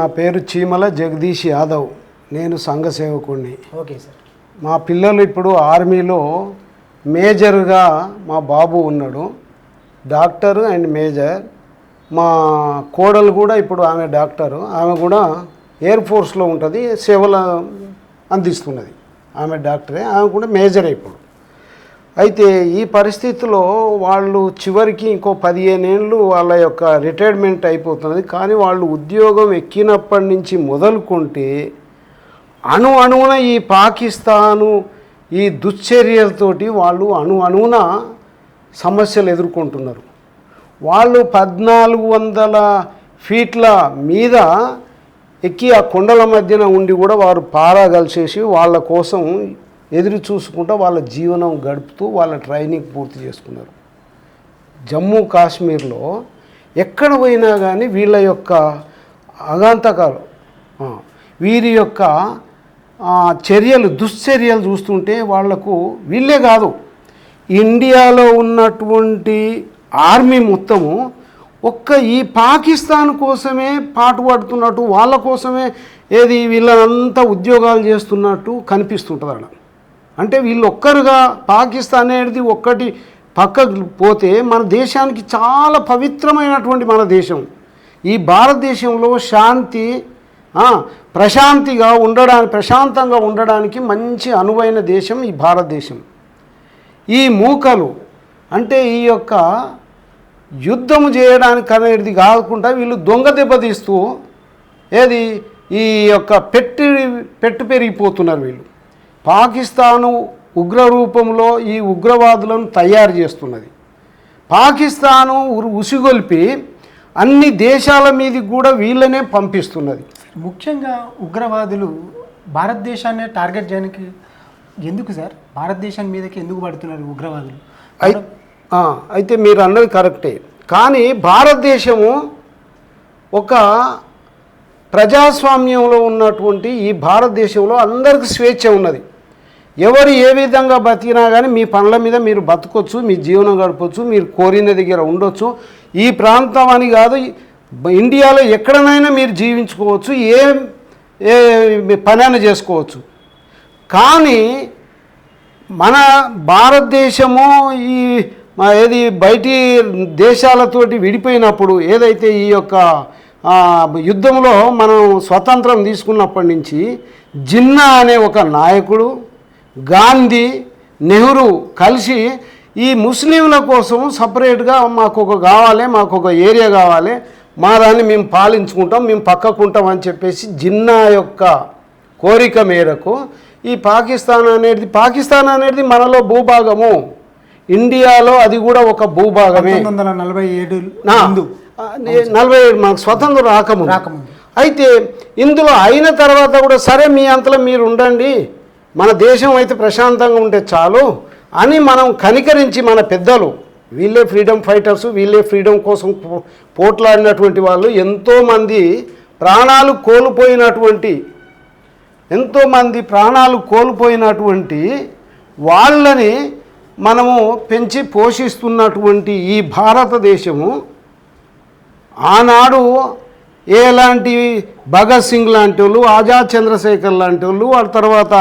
నా పేరు చీమల జగదీష్ యాదవ్. నేను సంఘ సేవకుడిని. Okay sir. మా పిల్లలు ఇప్పుడు ఆర్మీలో మేజర్గా మా బాబు ఉన్నాడు, డాక్టర్ అండ్ మేజర్. మా కోడలు కూడా ఇప్పుడు ఆమె డాక్టరు, ఆమె కూడా ఎయిర్ ఫోర్స్లో ఉంటుంది, సేవలు అందిస్తున్నది. ఆమె డాక్టరే, ఆమె కూడా మేజరే ఇప్పుడు. అయితే ఈ పరిస్థితిలో వాళ్ళు చివరికి ఇంకో 15 ఏళ్ళు వాళ్ళ యొక్క రిటైర్మెంట్ అయిపోతున్నది. కానీ వాళ్ళు ఉద్యోగం ఎక్కినప్పటి నుంచి మొదలుకుంటే అణువున ఈ పాకిస్తాను ఈ దుశ్చర్యలతోటి వాళ్ళు అణువున సమస్యలు ఎదుర్కొంటున్నారు. వాళ్ళు 1400 ఫీట్ల మీద ఎక్కి ఆ కొండల మధ్యన ఉండి కూడా వారు పారాగలిసేసి వాళ్ళ కోసం ఎదురు చూసుకుంటూ వాళ్ళ జీవనం గడుపుతూ వాళ్ళ ట్రైనింగ్ పూర్తి చేసుకున్నారు. జమ్మూ కాశ్మీర్లో ఎక్కడ పోయినా కానీ వీళ్ళ యొక్క అగాంతకాలు, వీరి యొక్క చర్యలు, దుశ్చర్యలు చూస్తుంటే వాళ్లకు వీళ్ళే కాదు, ఇండియాలో ఉన్నటువంటి ఆర్మీ మొత్తము ఒక్క ఈ పాకిస్తాన్ కోసమే పాటుపడుతున్నట్టు, వాళ్ళ కోసమే వీళ్ళంతా ఉద్యోగాలు చేస్తున్నట్టు కనిపిస్తుంటుంది అక్కడ. అంటే వీళ్ళు ఒక్కరుగా పాకిస్తాన్ అనేది ఒక్కటి పక్కకు పోతే మన దేశానికి చాలా పవిత్రమైనటువంటి మన దేశం, ఈ భారతదేశంలో శాంతి ప్రశాంతంగా ఉండడానికి మంచి అనువైన దేశం ఈ భారతదేశం. ఈ మూకలు అంటే ఈ యొక్క యుద్ధం చేయడానికి అనేది కాకుండా వీళ్ళు దొంగ దెబ్బతీస్తూ ఈ యొక్క పెట్టు పెరిగిపోతున్నారు. వీళ్ళు పాకిస్తాను ఉగ్ర రూపంలో ఈ ఉగ్రవాదులను తయారు చేస్తున్నది. పాకిస్తాను ఉసిగొల్పి అన్ని దేశాల మీదకి కూడా వీళ్ళనే పంపిస్తున్నది. ముఖ్యంగా ఉగ్రవాదులు భారతదేశాన్ని టార్గెట్ చేయడానికి ఎందుకు సార్, భారతదేశం మీదకి ఎందుకు పడుతున్నారు ఉగ్రవాదులు? అయితే మీరు అన్నది కరెక్టే, కానీ భారతదేశము ఒక ప్రజాస్వామ్యంలో ఉన్నటువంటి ఈ భారతదేశంలో అందరికీ స్వేచ్ఛ ఉన్నది. ఎవరు ఏ విధంగా బతికినా కానీ మీ పనుల మీద మీరు బతకొచ్చు, మీ జీవనం గడపచ్చు, మీరు కోరిన దగ్గర ఉండొచ్చు. ఈ ప్రాంతం అని కాదు, ఇండియాలో ఎక్కడనైనా మీరు జీవించుకోవచ్చు, ఏ పనైనా చేసుకోవచ్చు. కానీ మన భారతదేశము బయటి దేశాలతోటి విడిపోయినప్పుడు ఏదైతే ఈ యొక్క యుద్ధంలో మనం స్వతంత్రం తీసుకున్నప్పటి నుంచి జిన్నా అనే ఒక నాయకుడు, గాంధీ, నెహ్రూ కలిసి ఈ ముస్లింల కోసం సపరేట్గా మాకు ఒక ఏరియా కావాలి, మా దాన్ని మేము పాలించుకుంటాం, మేము పక్కకుంటాం అని చెప్పేసి జిన్నా యొక్క కోరిక మేరకు ఈ పాకిస్తాన్ అనేది మనలో భూభాగము, ఇండియాలో అది కూడా ఒక భూభాగమే. 1947 మనకు స్వతంత్రం రాకముందు. అయితే ఇందులో అయిన తర్వాత కూడా సరే మీ అంతలో మీరు ఉండండి, మన దేశం అయితే ప్రశాంతంగా ఉంటే చాలు అని మనం కనికరించి మన పెద్దలు, వీళ్ళే ఫ్రీడమ్ ఫైటర్స్, వీళ్ళే ఫ్రీడమ్ కోసం పోట్లాడినటువంటి వాళ్ళు, ఎంతోమంది ప్రాణాలు కోల్పోయినటువంటి వాళ్ళని మనము పెంచి పోషిస్తున్నటువంటి ఈ భారతదేశము ఆనాడు ఎలాంటి భగత్ సింగ్ లాంటి వాళ్ళు, ఆజాద్ చంద్రశేఖర్ లాంటి వాళ్ళు, వాళ్ళ తర్వాత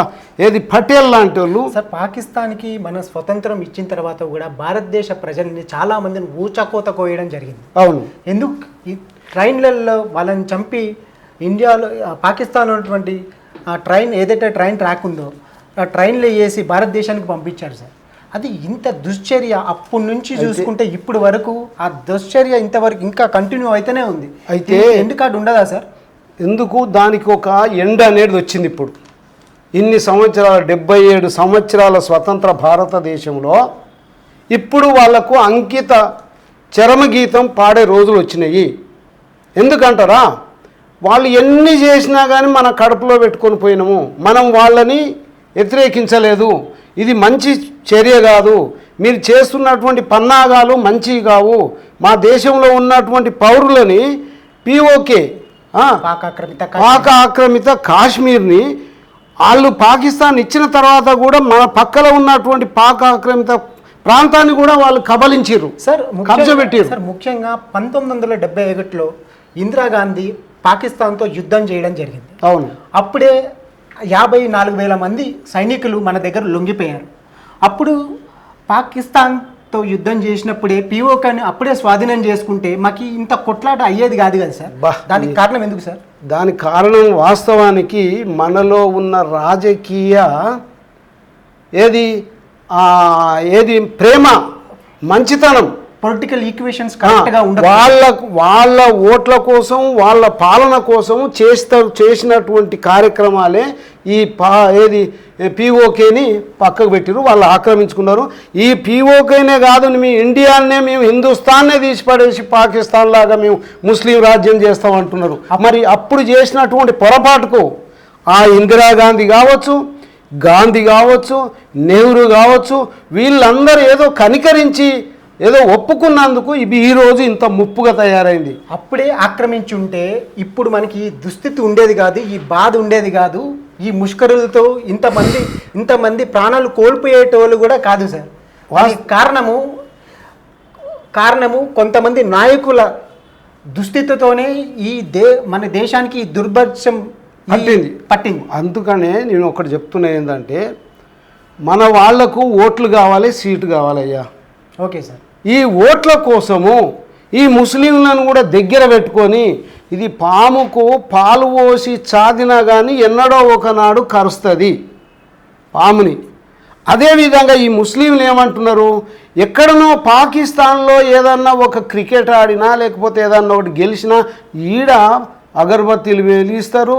పటేల్ లాంటి వాళ్ళు. సార్, పాకిస్తాన్కి మన స్వతంత్రం ఇచ్చిన తర్వాత కూడా భారతదేశ ప్రజల్ని చాలామందిని ఊచకోత కోయడం జరిగింది. అవును. ఎందుకు ఈ ట్రైన్లలో వాళ్ళని చంపి ఇండియాలో పాకిస్తాన్లో ఉన్నటువంటి ట్రైన్ ఏదైతే ట్రైన్ ట్రాక్ ఉందో ఆ ట్రైన్లో వేసి భారతదేశానికి పంపించారు సార్. అది ఇంత దుశ్చర్య అప్పటి నుంచి చూసుకుంటే ఇప్పుడు వరకు ఆ దుశ్చర్య ఇంతవరకు ఇంకా కంటిన్యూ అయితేనే ఉంది. అయితే ఎండ్ కార్డు ఉండదా సార్? ఎందుకు దానికి ఒక ఎండ్ అనేది వచ్చింది. ఇప్పుడు ఇన్ని సంవత్సరాల 77 సంవత్సరాల స్వతంత్ర భారతదేశంలో ఇప్పుడు వాళ్లకు అంకిత చరమగీతం పాడే రోజులు వచ్చినాయి. ఎందుకంటారా, వాళ్ళు ఎన్ని చేసినా కానీ మన కడుపులో పెట్టుకొని పోయినాము, మనం వాళ్ళని వ్యతిరేకించలేదు, ఇది మంచి చర్య కాదు, మీరు చేస్తున్నటువంటి పన్నాగాలు మంచివి కావు, మా దేశంలో ఉన్నటువంటి పౌరులని పిఓకే పాక్ ఆక్రమిత కాశ్మీర్ని వాళ్ళు పాకిస్తాన్ ఇచ్చిన తర్వాత కూడా మన పక్కన ఉన్నటువంటి పాక్ ఆక్రమిత ప్రాంతాన్ని కూడా వాళ్ళు కబలించారు, సార్, కబ్జా పెట్టారు. సార్, ముఖ్యంగా 1971లో ఇందిరాగాంధీ పాకిస్తాన్తో యుద్ధం చేయడం జరిగింది. అవును. అప్పుడే 54,000 మంది సైనికులు మన దగ్గర లొంగిపోయారు. అప్పుడు పాకిస్తాన్తో యుద్ధం చేసినప్పుడే పిఓకని అప్పుడే స్వాధీనం చేసుకుంటే మాకు ఇంత కొట్లాట అయ్యేది కాదు కదా సార్. దానికి కారణం ఎందుకు సార్? దానికి కారణం వాస్తవానికి మనలో ఉన్న రాజకీయ ఏది ప్రేమ, మంచితనం, పొలిటికల్ ఈక్వేషన్స్ కరెక్ట్గా ఉండదు. వాళ్ళ ఓట్ల కోసం, వాళ్ళ పాలన కోసం చేసినటువంటి కార్యక్రమాలే ఈ పిఓకేని పక్కకు పెట్టిరు, వాళ్ళు ఆక్రమించుకున్నారు. ఈ పిఓకేనే కాదు, మీ ఇండియానే మేము హిందుస్థాన్నే తీసిపడేసి పాకిస్తాన్ లాగా మేము ముస్లిం రాజ్యం చేస్తామంటున్నారు. మరి అప్పుడు చేసినటువంటి పొరపాటుకు ఆ ఇందిరాగాంధీ కావచ్చు, గాంధీ కావచ్చు, నెహ్రూ కావచ్చు, వీళ్ళందరూ ఏదో కనికరించి ఏదో ఒప్పుకున్నందుకు ఇది ఈరోజు ఇంత ముప్పుగా తయారైంది. అప్పుడే ఆక్రమించి ఉంటే ఇప్పుడు మనకి దుస్థితి ఉండేది కాదు, ఈ బాధ ఉండేది కాదు, ఈ ముష్కరులతో ఇంతమంది ప్రాణాలు కోల్పోయేటోళ్ళు కూడా కాదు సార్. కారణము కొంతమంది నాయకుల దుస్థితితోనే మన దేశానికి దుర్భర్షం పట్టింది. అందుకనే నేను ఒకటి చెప్తున్నా, ఏంటంటే మన వాళ్లకు ఓట్లు కావాలి, సీటు కావాలయ్యా. Okay sir. ఈ ఓట్ల కోసము ఈ ముస్లింలను కూడా దగ్గర పెట్టుకొని ఇది పాముకు పాలు పోసి చాదినా కానీ ఎన్నడో ఒకనాడు కరుస్తుంది పాముని. అదేవిధంగా ఈ ముస్లింలు ఏమంటున్నారు, ఎక్కడనో పాకిస్తాన్లో ఏదన్నా ఒక క్రికెట్ ఆడినా లేకపోతే ఏదన్నా ఒకటి గెలిచినా ఈడ అగరబత్తీలు వెలిగిస్తారు,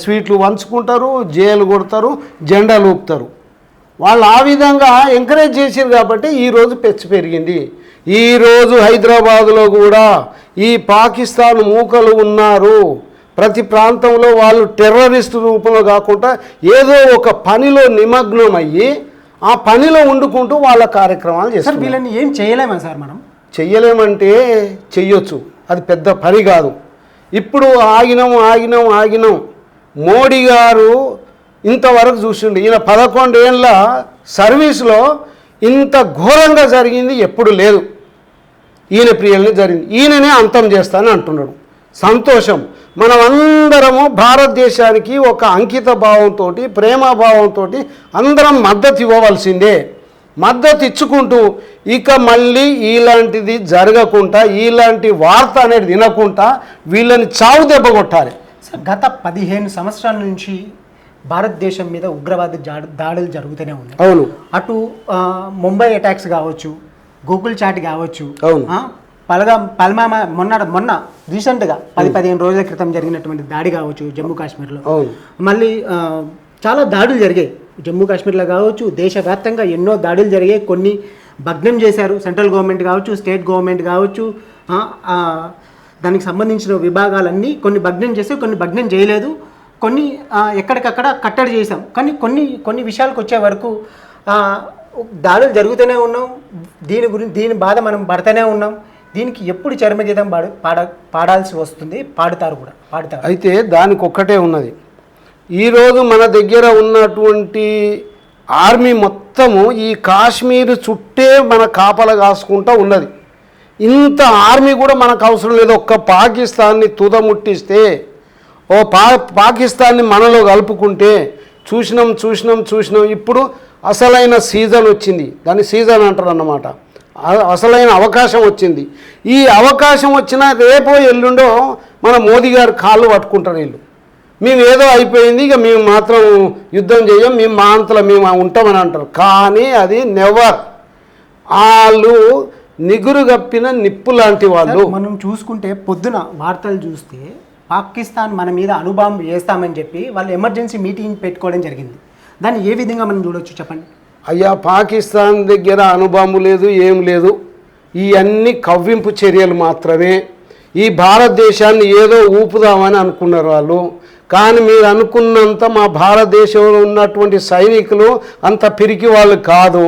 స్వీట్లు వంచుకుంటారు, జైలు కొడతారు, జెండాలు ఊపుతారు. వాళ్ళు ఆ విధంగా ఎంకరేజ్ చేశారు కాబట్టి ఈరోజు పెచ్చు పెరిగింది. ఈరోజు హైదరాబాదులో కూడా ఈ పాకిస్తాన్ మూకలు ఉన్నారు. ప్రతి ప్రాంతంలో వాళ్ళు టెర్రరిస్టు రూపంలో కాకుండా ఏదో ఒక పనిలో నిమగ్నం అయ్యి ఆ పనిలో వండుకుంటూ వాళ్ళ కార్యక్రమాలు చేస్తారు. వీళ్ళని ఏం చేయలేమా సార్? మనం చెయ్యలేమంటే చెయ్యొచ్చు, అది పెద్ద పని కాదు. ఇప్పుడు ఆగినాం. మోడీ గారు ఇంతవరకు చూసిండు. ఈయన 11 ఏళ్ళ సర్వీస్లో ఇంత ఘోరంగా జరిగింది ఎప్పుడు లేదు. ఈయన ప్రియుల్ని జరిగింది, ఈయననే అంతం చేస్తానని అంటున్నాడు. సంతోషం. మనం అందరము భారతదేశానికి ఒక అంకిత భావంతో, ప్రేమభావంతో అందరం మద్దతు ఇవ్వవలసిందే. మద్దతు ఇచ్చుకుంటూ ఇక మళ్ళీ ఇలాంటిది జరగకుండా, ఇలాంటి వార్త అనేది వినకుండా వీళ్ళని చావు దెబ్బ కొట్టాలి. గత 15 సంవత్సరాల నుంచి భారతదేశం మీద ఉగ్రవాద దాడులు జరుగుతూనే ఉన్నాయి. అవును. అటు ముంబై అటాక్స్ కావచ్చు, గూగుల్ చాట్ కావచ్చు, పల్మామా మొన్న రీసెంట్గా 10-15 రోజుల క్రితం జరిగినటువంటి దాడి కావచ్చు జమ్మూ కాశ్మీర్లో. మళ్ళీ చాలా దాడులు జరిగాయి జమ్మూ కాశ్మీర్లో కావచ్చు, దేశవ్యాప్తంగా ఎన్నో దాడులు జరిగాయి. కొన్ని భగ్నం చేశారు, సెంట్రల్ గవర్నమెంట్ కావచ్చు, స్టేట్ గవర్నమెంట్ కావచ్చు, దానికి సంబంధించిన విభాగాలన్నీ కొన్ని భగ్నం చేస్తే కొన్ని భగ్నం చేయలేదు, కొన్ని ఎక్కడికక్కడ కట్టడి చేసాం. కానీ కొన్ని విషయాలకు వచ్చే వరకు దాడులు జరుగుతూనే ఉన్నాం. దీని బాధ మనం పడుతూనే ఉన్నాం. దీనికి ఎప్పుడు చర్మగీతం పాడాల్సి వస్తుంది, పాడతారు. అయితే దానికి ఒక్కటే ఉన్నది, ఈరోజు మన దగ్గర ఉన్నటువంటి ఆర్మీ మొత్తము ఈ కాశ్మీర్ చుట్టే మన కాపలా కాసుకుంటూ ఉన్నది. ఇంత ఆర్మీ కూడా మనకు అవసరం లేదు. ఒక్క పాకిస్తాన్ని తుదముట్టిస్తే, పాకిస్తాన్ని మనలో కలుపుకుంటే చూసినాం. ఇప్పుడు అసలైన సీజన్ వచ్చింది, దాన్ని సీజన్ అంటారు అన్నమాట. అసలైన అవకాశం వచ్చింది. ఈ అవకాశం వచ్చినా రేపో ఎల్లుండో మన మోదీ గారు కాళ్ళు పట్టుకుంటారు. వీళ్ళు మేము ఏదో అయిపోయింది, ఇక మేము మాత్రం యుద్ధం చేయం, మేము మా అంతలో మేము ఉంటామని అంటారు. కానీ అది నెవర్. వాళ్ళు నిగురు గప్పిన నిప్పు లాంటి వాళ్ళు. మనం చూసుకుంటే పొద్దున వార్తలు చూస్తే పాకిస్తాన్ మన మీద అణుబాంబు వేస్తామని చెప్పి వాళ్ళు ఎమర్జెన్సీ మీటింగ్ పెట్టుకోవడం జరిగింది. దాన్ని ఏ విధంగా మనం చూడవచ్చు చెప్పండి. అయ్యా, పాకిస్తాన్ దగ్గర అణుబాంబు లేదు, ఏం లేదు. ఇవన్నీ కవ్వింపు చర్యలు మాత్రమే. ఈ భారతదేశాన్ని ఏదో ఊపుదామని అనుకున్నారు వాళ్ళు. కానీ మీరు అనుకున్నంత మా భారతదేశంలో ఉన్నటువంటి సైనికులు అంత పిరికి వాళ్ళు కాదు.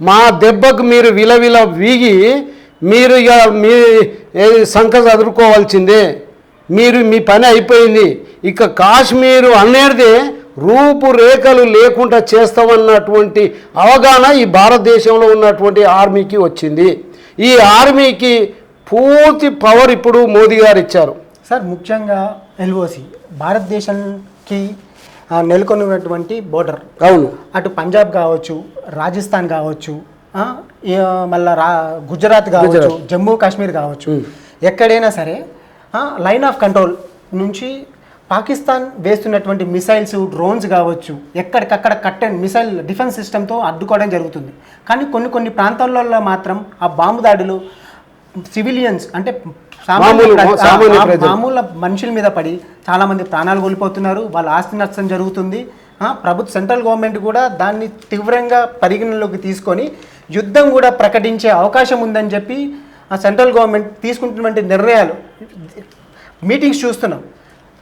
మా దెబ్బకు మీరు విలవిల వీగి మీరు ఇక మీ సంఖ చదువుకోవాల్సిందే. మీ పని అయిపోయింది. ఇక కాశ్మీరు అనేదే రూపురేఖలు లేకుండా చేస్తామన్నటువంటి అవగాహన ఈ భారతదేశంలో ఉన్నటువంటి ఆర్మీకి వచ్చింది. ఈ ఆర్మీకి పూర్తి పవర్ ఇప్పుడు మోదీ గారు ఇచ్చారు. సార్ ముఖ్యంగా ఎల్ఓసి భారతదేశానికి నెలకొన్నటువంటి బోర్డర్. అవును. అటు పంజాబ్ కావచ్చు, రాజస్థాన్ కావచ్చు, మళ్ళీ గుజరాత్ కావచ్చు, జమ్మూ కాశ్మీర్ కావచ్చు, ఎక్కడైనా సరే లైన్ ఆఫ్ కంట్రోల్ నుంచి పాకిస్తాన్ వేస్తున్నటువంటి మిసైల్స్, డ్రోన్స్ కావచ్చు, ఎక్కడికక్కడ కట్ అండ్ మిసైల్ డిఫెన్స్ సిస్టమ్తో అడ్డుకోవడం జరుగుతుంది. కానీ కొన్ని ప్రాంతాలలో మాత్రం ఆ బాంబు దాడులు సివిలియన్స్ అంటే మామూలు మనుషుల మీద పడి చాలామంది ప్రాణాలు కోల్పోతున్నారు, వాళ్ళ ఆస్తి నష్టం జరుగుతుంది. సెంట్రల్ గవర్నమెంట్ కూడా దాన్ని తీవ్రంగా పరిగణనలోకి తీసుకొని యుద్ధం కూడా ప్రకటించే అవకాశం ఉందని చెప్పి ఆ సెంట్రల్ గవర్నమెంట్ తీసుకుంటున్నటువంటి నిర్ణయాలు మీటింగ్స్ చూస్తున్నాం.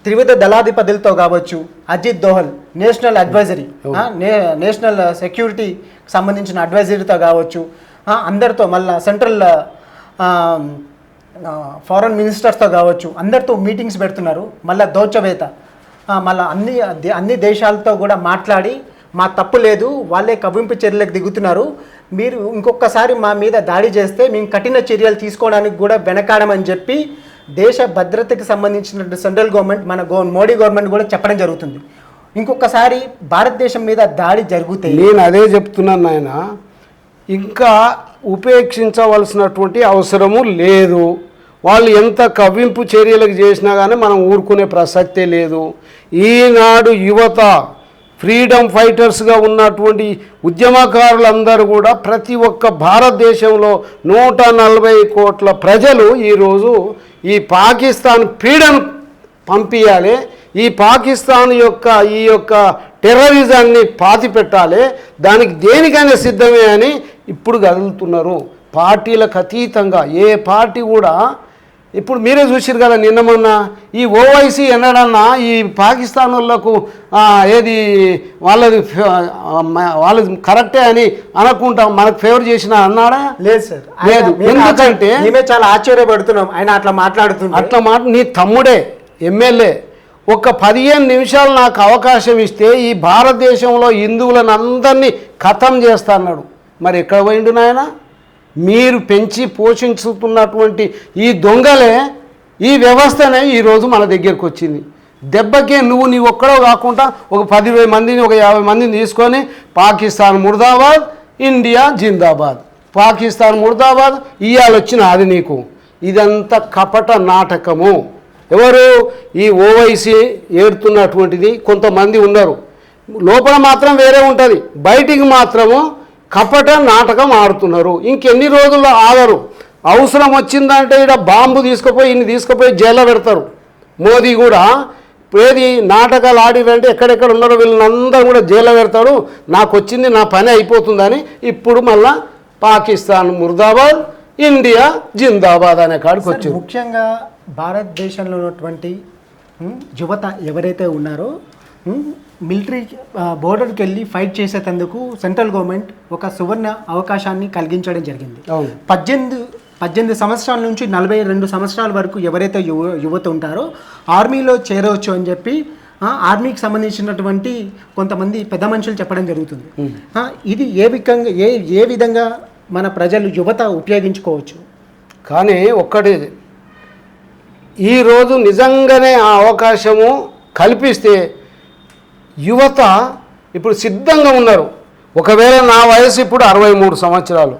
త్రివిధ దళాధిపతులతో కావచ్చు, Ajit Doval national advisory, national security సంబంధించిన అడ్వైజరీతో కావచ్చు, అందరితో మళ్ళీ సెంట్రల్ ఫారెన్ మినిస్టర్స్తో కావచ్చు, అందరితో మీటింగ్స్ పెడుతున్నారు. మళ్ళీ దౌత్యవేత్త మళ్ళీ అన్ని దేశాలతో కూడా మాట్లాడి మా తప్పు లేదు, వాళ్ళే కవ్వింపు చర్యలకు దిగుతున్నారు, మీరు ఇంకొకసారి మా మీద దాడి చేస్తే మేము కఠిన చర్యలు తీసుకోవడానికి కూడా వెనకాడమని చెప్పి దేశ భద్రతకి సంబంధించిన సెంట్రల్ గవర్నమెంట్ మన మోడీ గవర్నమెంట్ కూడా చెప్పడం జరుగుతుంది. ఇంకొకసారి భారతదేశం మీద దాడి జరిగితే నేను అదే చెప్తున్నాను నాయన, ఇంకా ఉపేక్షించవలసినటువంటి అవసరము లేదు. వాళ్ళు ఎంత కవ్వింపు చర్యలకు చేసినా కానీ మనం ఊరుకునే ప్రసక్తే లేదు. ఈనాడు యువత ఫ్రీడమ్ ఫైటర్స్గా ఉన్నటువంటి ఉద్యమకారులందరూ కూడా ప్రతి ఒక్క భారతదేశంలో 140 కోట్ల ప్రజలు ఈరోజు ఈ పాకిస్తాన్ పీడను పంపించాలి, ఈ పాకిస్తాన్ ఈ యొక్క టెర్రరిజాన్ని పాతిపెట్టాలి, దానికి దేనికైనా సిద్ధమే అని ఇప్పుడు కదులుతున్నారు. పార్టీలకు అతీతంగా ఏ పార్టీ కూడా ఇప్పుడు మీరే చూసారు కదా, నిన్న మొన్న ఈ ఓవైసీ ఎన్నడన్నా ఈ పాకిస్తాన్ వాళ్ళకు ఏది వాళ్ళది కరెక్టే అని అనుకుంటా మనకు ఫేవర్ చేసిన అన్నాడా? లేదు సార్, లేదు. ఎందుకంటే మేమే చాలా ఆశ్చర్యపడుతున్నాం ఆయన అట్లా మాట్లాడుతున్నాం. నీ తమ్ముడే ఎమ్మెల్యే ఒక 15 నిమిషాలు నాకు అవకాశం ఇస్తే ఈ భారతదేశంలో హిందువులను అందరినీ ఖతం చేస్తా అన్నాడు. మరి ఎక్కడ పోయిండు నాయన? మీరు పెంచి పోషించుతున్నటువంటి ఈ దొంగలే ఈ వ్యవస్థనే ఈరోజు మన దగ్గరికి వచ్చింది. దెబ్బకే నీ ఒక్కడో కాకుండా ఒక 10,000 మందిని, ఒక 50 మందిని తీసుకొని పాకిస్తాన్ ముర్దాబాద్, ఇండియా జిందాబాద్, పాకిస్తాన్ ముర్దాబాద్ ఇవాళ వచ్చిన అది నీకు. ఇదంతా కపట నాటకము. ఎవరు? ఈ ఓవైసీ ఏడుతున్నటువంటిది కొంతమంది ఉన్నారు. లోపల మాత్రం వేరే ఉంటుంది, బయటికి మాత్రము కపట నాటకం ఆడుతున్నారు. ఇంకెన్ని రోజుల్లో ఆగరు. అవసరం వచ్చిందంటే ఇక్కడ బాంబు తీసుకుపోయి జైల్లో పెడతారు. మోదీ కూడా ఏది నాటకాలు ఆడిరంటే ఎక్కడెక్కడ ఉన్నారో వీళ్ళందరూ కూడా జైల్లో పెడతాడు. నాకు వచ్చింది, నా పని అయిపోతుందని ఇప్పుడు మళ్ళా పాకిస్తాన్ ముర్దాబాద్, ఇండియా జిందాబాద్ అనే కాడికి వచ్చారు. ముఖ్యంగా భారతదేశంలో ఉన్నటువంటి యువత ఎవరైతే ఉన్నారో మిలిటరీ బోర్డర్కి వెళ్ళి ఫైట్ చేసేందుకు సెంట్రల్ గవర్నమెంట్ ఒక సువర్ణ అవకాశాన్ని కలిగించడం జరిగింది. 18 సంవత్సరాల నుంచి 42 సంవత్సరాల వరకు ఎవరైతే యువత ఉంటారో ఆర్మీలో చేరవచ్చు అని చెప్పి ఆర్మీకి సంబంధించినటువంటి కొంతమంది పెద్ద మనుషులు చెప్పడం జరుగుతుంది. ఇది ఏ విధంగా మన ప్రజలు యువత ఉపయోగించుకోవచ్చు? కానీ ఒక్కటి, ఈరోజు నిజంగానే ఆ అవకాశము కల్పిస్తే యువత ఇప్పుడు సిద్ధంగా ఉన్నారు. ఒకవేళ నా వయసు ఇప్పుడు 63 సంవత్సరాలు,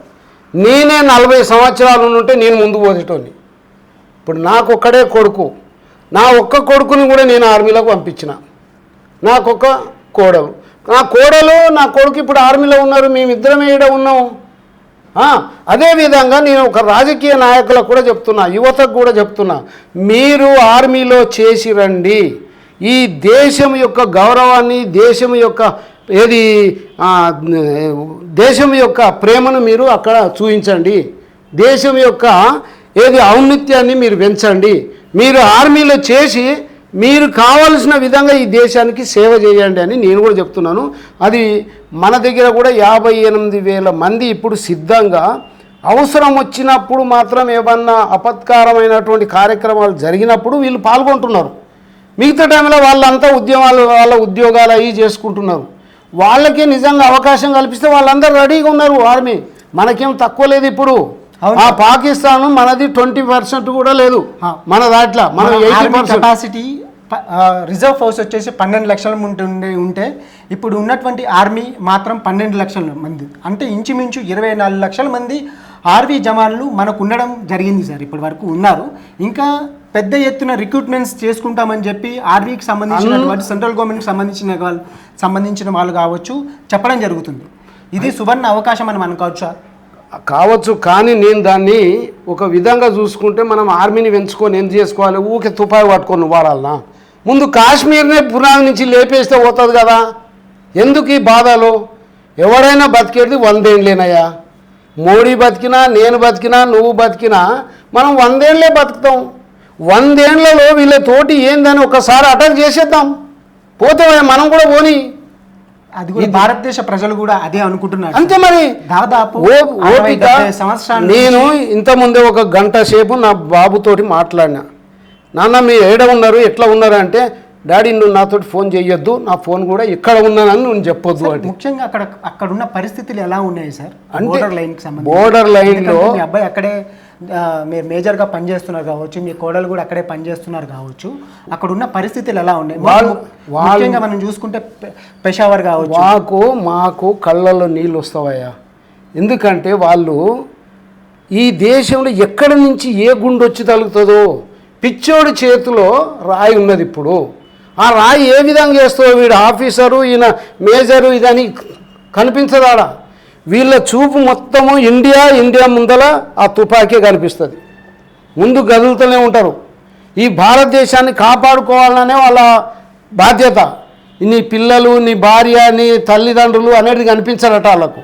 నేనే 40 సంవత్సరాలు ఉంటే నేను ముందు పోసేటోని. ఇప్పుడు నాకు ఒక్కడే కొడుకు, నా ఒక్క కొడుకుని కూడా నేను ఆర్మీలోకి పంపించిన. నాకొక్క కోడలు, నా కొడుకు ఇప్పుడు ఆర్మీలో ఉన్నారు, మేమిద్దరమే ఈడ ఉన్నాము. అదేవిధంగా నేను ఒక రాజకీయ నాయకులకు కూడా చెప్తున్నా, యువతకు కూడా చెప్తున్నా, మీరు ఆర్మీలో చేసి రండి. ఈ దేశం యొక్క గౌరవాన్ని, దేశం యొక్క ప్రేమను మీరు అక్కడ చూపించండి. దేశం యొక్క ఔన్నత్యాన్ని మీరు పెంచండి. మీరు ఆర్మీలో చేసి మీరు కావాల్సిన విధంగా ఈ దేశానికి సేవ చేయండి అని నేను కూడా చెప్తున్నాను. అది మన దగ్గర కూడా 58,000 మంది ఇప్పుడు సిద్ధంగా, అవసరం వచ్చినప్పుడు మాత్రం ఏమన్నా అపత్కారమైనటువంటి కార్యక్రమాలు జరిగినప్పుడు వీళ్ళు పాల్గొంటున్నారు. మిగతా టైంలో వాళ్ళంతా వాళ్ళ ఉద్యోగాలు అవి చేసుకుంటున్నారు. వాళ్ళకే నిజంగా అవకాశం కల్పిస్తే వాళ్ళందరూ రెడీగా ఉన్నారు. ఆర్మీ మనకేం తక్కువ లేదు. ఇప్పుడు అవును. ఆ పాకిస్తాన్ మనది 20% కూడా లేదు. మన దాంట్లో మనం 80% కెపాసిటీ రిజర్వ్ ఫోర్స్ వచ్చేసి 12 లక్షల ఉంటే ఇప్పుడు ఉన్నటువంటి ఆర్మీ మాత్రం 12 లక్షల మంది, అంటే ఇంచుమించు 24 లక్షల మంది ఆర్మీ జవాన్లు మనకు ఉండడం జరిగింది సార్. ఇప్పటి వరకు ఉన్నారు. ఇంకా పెద్ద ఎత్తున రిక్రూట్మెంట్స్ చేసుకుంటామని చెప్పి ఆర్మీకి సంబంధించిన సెంట్రల్ గవర్నమెంట్కి సంబంధించిన వాళ్ళు కావచ్చు చెప్పడం జరుగుతుంది. ఇది సువర్ణ అవకాశం అని అనుకోవచ్చా? కావచ్చు, కానీ నేను దాన్ని ఒక విధంగా చూసుకుంటే మనం ఆర్మీని పెంచుకొని ఏం చేసుకోవాలి? ఊకే తుపాయి పట్టుకొని వాడాలనా? ముందు కాశ్మీర్నే పునాది నుంచి లేపేస్తే పోతుంది కదా. ఎందుకు ఈ బాధలు? ఎవడైనా బతికేది 100 ఏళ్ళేనయ్యా. మోడీ బతికినా, నేను బతికినా, నువ్వు బతికినా మనం 100 ఏళ్ళే బతుకుతాం. 100 ఏళ్లలో వీళ్ళతోటి ఏందని ఒకసారి అటాక్ చేసేద్దాం, పోతే మనం కూడా పోని. అది కూడా భారతదేశ ప్రజలు కూడా అదే అనుకుంటున్నారు. అంతే మరి. దాదాపు ఓపిక. సంవత్సరాలు నేను ఇంతకుముందే 1 గంట సేపు నా బాబుతోటి మాట్లాడినా. నాన్న మీరు ఏడ ఉన్నారు, ఎట్లా ఉన్నారు అంటే, డాడీ నువ్వు నాతోటి ఫోన్ చేయొద్దు, నా ఫోన్ కూడా ఎక్కడ ఉన్నానని నువ్వు చెప్పొద్దు అంటే. ముఖ్యంగా అక్కడ ఉన్న పరిస్థితులు ఎలా ఉన్నాయి సార్? అంటే బోర్డర్ లైన్కి సంబంధించి బోర్డర్ లైన్లో మీ అబ్బాయి అక్కడే మీరు మేజర్గా పనిచేస్తున్నారు కావచ్చు, మీ కోడలు కూడా అక్కడే పనిచేస్తున్నారు కావచ్చు. అక్కడ ఉన్న పరిస్థితులు ఎలా ఉన్నాయి? ముఖ్యంగా మనం చూసుకుంటే పెషావర్ కావచ్చు. మాకు కళ్ళల్లో నీళ్ళు వస్తావయ్యా. ఎందుకంటే వాళ్ళు ఈ దేశంలో ఎక్కడి నుంచి ఏ గుండు వచ్చి తగులుతుందో, పిచ్చోడి చేతిలో రాయి ఉన్నది. ఇప్పుడు ఆ రాయి ఏ విధంగా చేస్తుందో, వీడు ఆఫీసరు, ఈయన మేజరు, ఇదని కనిపించదాడా. వీళ్ళ చూపు మొత్తము ఇండియా ముందల ఆ తుపాకీ కనిపిస్తుంది. ముందు గదులుతూనే ఉంటారు. ఈ భారతదేశాన్ని కాపాడుకోవాలనే వాళ్ళ బాధ్యత. నీ పిల్లలు, నీ భార్య, నీ తల్లిదండ్రులు అనేది కనిపించారట వాళ్ళకు.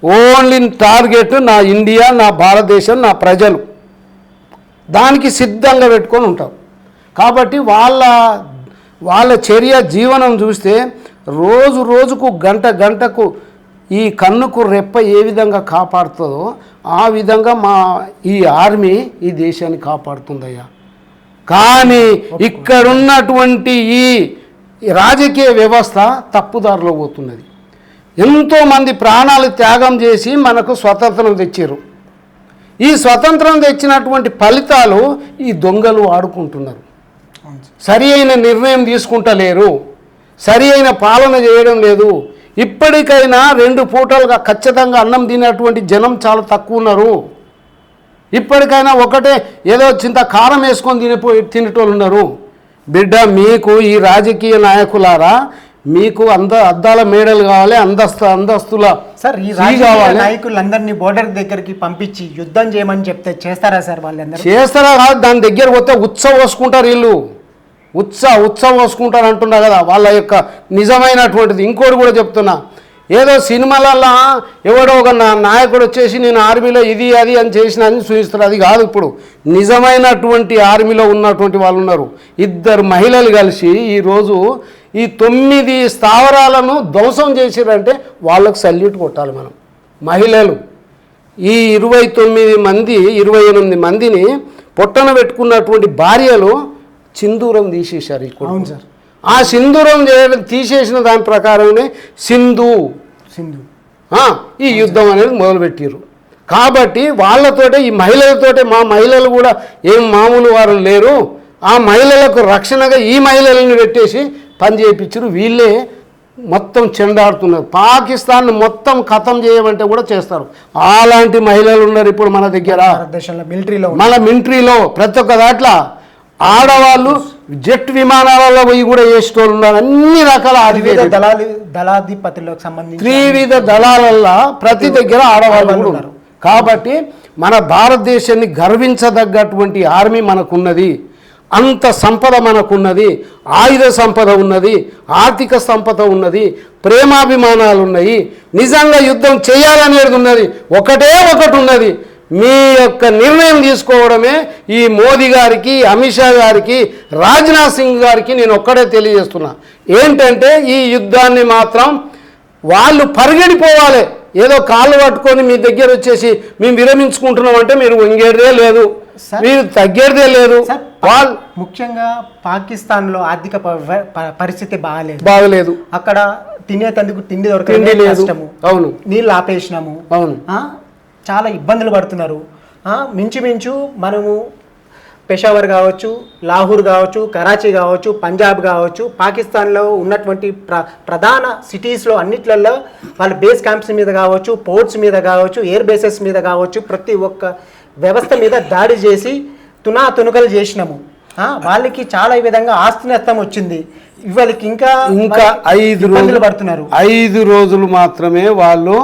ఓన్లీ టార్గెట్ నా ఇండియా, నా భారతదేశం, నా ప్రజలు. దానికి సిద్ధంగా పెట్టుకొని ఉంటారు. కాబట్టి వాళ్ళ చర్య జీవనం చూస్తే రోజుకు గంటకు ఈ కన్నుకు రెప్ప ఏ విధంగా కాపాడుతుందో ఆ విధంగా ఈ ఆర్మీ ఈ దేశాన్ని కాపాడుతుందయ్యా. కానీ ఇక్కడున్నటువంటి ఈ రాజకీయ వ్యవస్థ తప్పుదారిలో పోతున్నది. ఎంతోమంది ప్రాణాలు త్యాగం చేసి మనకు స్వతంత్రం తెచ్చారు. ఈ స్వతంత్రం తెచ్చినటువంటి ఫలితాలు ఈ దొంగలు ఆడుకుంటున్నారు. సరి అయిన నిర్ణయం తీసుకుంటలేరు, సరి అయిన పాలన చేయడం లేదు. ఇప్పటికైనా 2 పూటలుగా ఖచ్చితంగా అన్నం తినేటువంటి జనం చాలా తక్కువ ఉన్నారు. ఇప్పటికైనా ఒకటే ఏదో చింత కారం వేసుకొని తినేటోళ్ళు ఉన్నారు. బిడ్డ, మీకు ఈ రాజకీయ నాయకులారా, మీకు అద్దాల మేడలు కావాలి, అంతస్తుల సార్. ఈ రాజకీయ నాయకులందరినీ బోర్డర్ దగ్గరికి పంపించి యుద్ధం చేయమని చెప్తే చేస్తారా సార్? వాళ్ళందరూ చేస్తారా కాదు, దాని దగ్గర పోతే ఉత్సవం పోసుకుంటారు. వీళ్ళు ఉత్సవం పోసుకుంటారు అంటున్నా కదా. వాళ్ళ యొక్క నిజమైనటువంటిది ఇంకోటి కూడా చెప్తున్నా. ఏదో సినిమాలల్లో ఎవడో ఒక నాయకుడు వచ్చేసి నేను ఆర్మీలో ఇది అది అని చేసిన అని చూపిస్తారు. అది కాదు. ఇప్పుడు నిజమైనటువంటి ఆర్మీలో ఉన్నటువంటి వాళ్ళు ఉన్నారు. 2 మహిళలు కలిసి ఈరోజు ఈ 9 స్థావరాలను ధ్వంసం చేసిరంటే వాళ్ళకు సల్యూట్ కొట్టాలి మనం. మహిళలు ఈ 28 మందిని పొట్టన పెట్టుకున్నటువంటి భార్యలు సింధూరం తీసేశారు. అవును సార్. ఆ సింధూరం తీసేసిన దాని ప్రకారమే సింధు ఈ యుద్ధం అనేది మొదలుపెట్టారు. కాబట్టి వాళ్ళతోటే ఈ మహిళలతోటే మా మహిళలు కూడా ఏం మామూలు వారు లేరు. ఆ మహిళలకు రక్షణగా ఈ మహిళలను పెట్టేసి పని చేయించారు. వీళ్ళే మొత్తం చెండాడుతున్నారు. పాకిస్తాన్ మొత్తం ఖతం చేయమంటే కూడా చేస్తారు. అలాంటి మహిళలు ఉన్నారు ఇప్పుడు మన దగ్గర. మన మిలిటరీలో ప్రతి ఒక్క దాంట్లో ఆడవాళ్ళు జెట్ విమానాలలో పోయి కూడా చేసేటోళ్ళు ఉన్నారు. అన్ని రకాల దళాధిపతులకు సంబంధించి 3 దళాలలో ప్రతి దగ్గర ఆడవాళ్ళు కూడా ఉన్నారు. కాబట్టి మన భారతదేశాన్ని గర్వించదగ్గటువంటి ఆర్మీ మనకున్నది. అంత సంపద మనకున్నది. ఆయుధ సంపద ఉన్నది, ఆర్థిక సంపద ఉన్నది, ప్రేమాభిమానాలు ఉన్నాయి. నిజంగా యుద్ధం చేయాలనేది ఉన్నది. ఒకటి ఉన్నది. మీ యొక్క నిర్ణయం తీసుకోవడమే ఈ మోదీ గారికి, అమిత్ షా గారికి, రాజ్నాథ్ సింగ్ గారికి నేను ఒక్కడే తెలియజేస్తున్నా. ఏంటంటే ఈ యుద్ధాన్ని మాత్రం వాళ్ళు పరిగెడిపోవాలి. ఏదో కాళ్ళు పట్టుకొని మీ దగ్గర వచ్చేసి మేము విరమించుకుంటున్నాం అంటే మీరు వంగేదే లేదు, మీరు తగ్గేదే లేదు. వాళ్ళు ముఖ్యంగా పాకిస్తాన్లో ఆర్థిక పరిస్థితి బాగలేదు. అక్కడ తినేందుకు తిండి దొరకలేదు. అవును. నీళ్ళు ఆపేసినాము. అవును. చాలా ఇబ్బందులు పడుతున్నారు. మించుమించు మనము పెషావర్ కావచ్చు, లాహోర్ కావచ్చు, కరాచీ కావచ్చు, పంజాబ్ కావచ్చు, పాకిస్తాన్లో ఉన్నటువంటి ప్రధాన సిటీస్లో అన్నిట్లలో వాళ్ళ బేస్ క్యాంప్స్ మీద కావచ్చు, పోర్ట్స్ మీద కావచ్చు, ఎయిర్ బేసెస్ మీద కావచ్చు, ప్రతి ఒక్క వ్యవస్థ మీద దాడి చేసి తునాతునకలు చేసినాము. వాళ్ళకి చాలా ఈ విధంగా ఆస్తి నష్టం వచ్చింది. వాళ్ళకి ఇంకా 5 పడుతున్నారు. 5 రోజులు మాత్రమే వాళ్ళు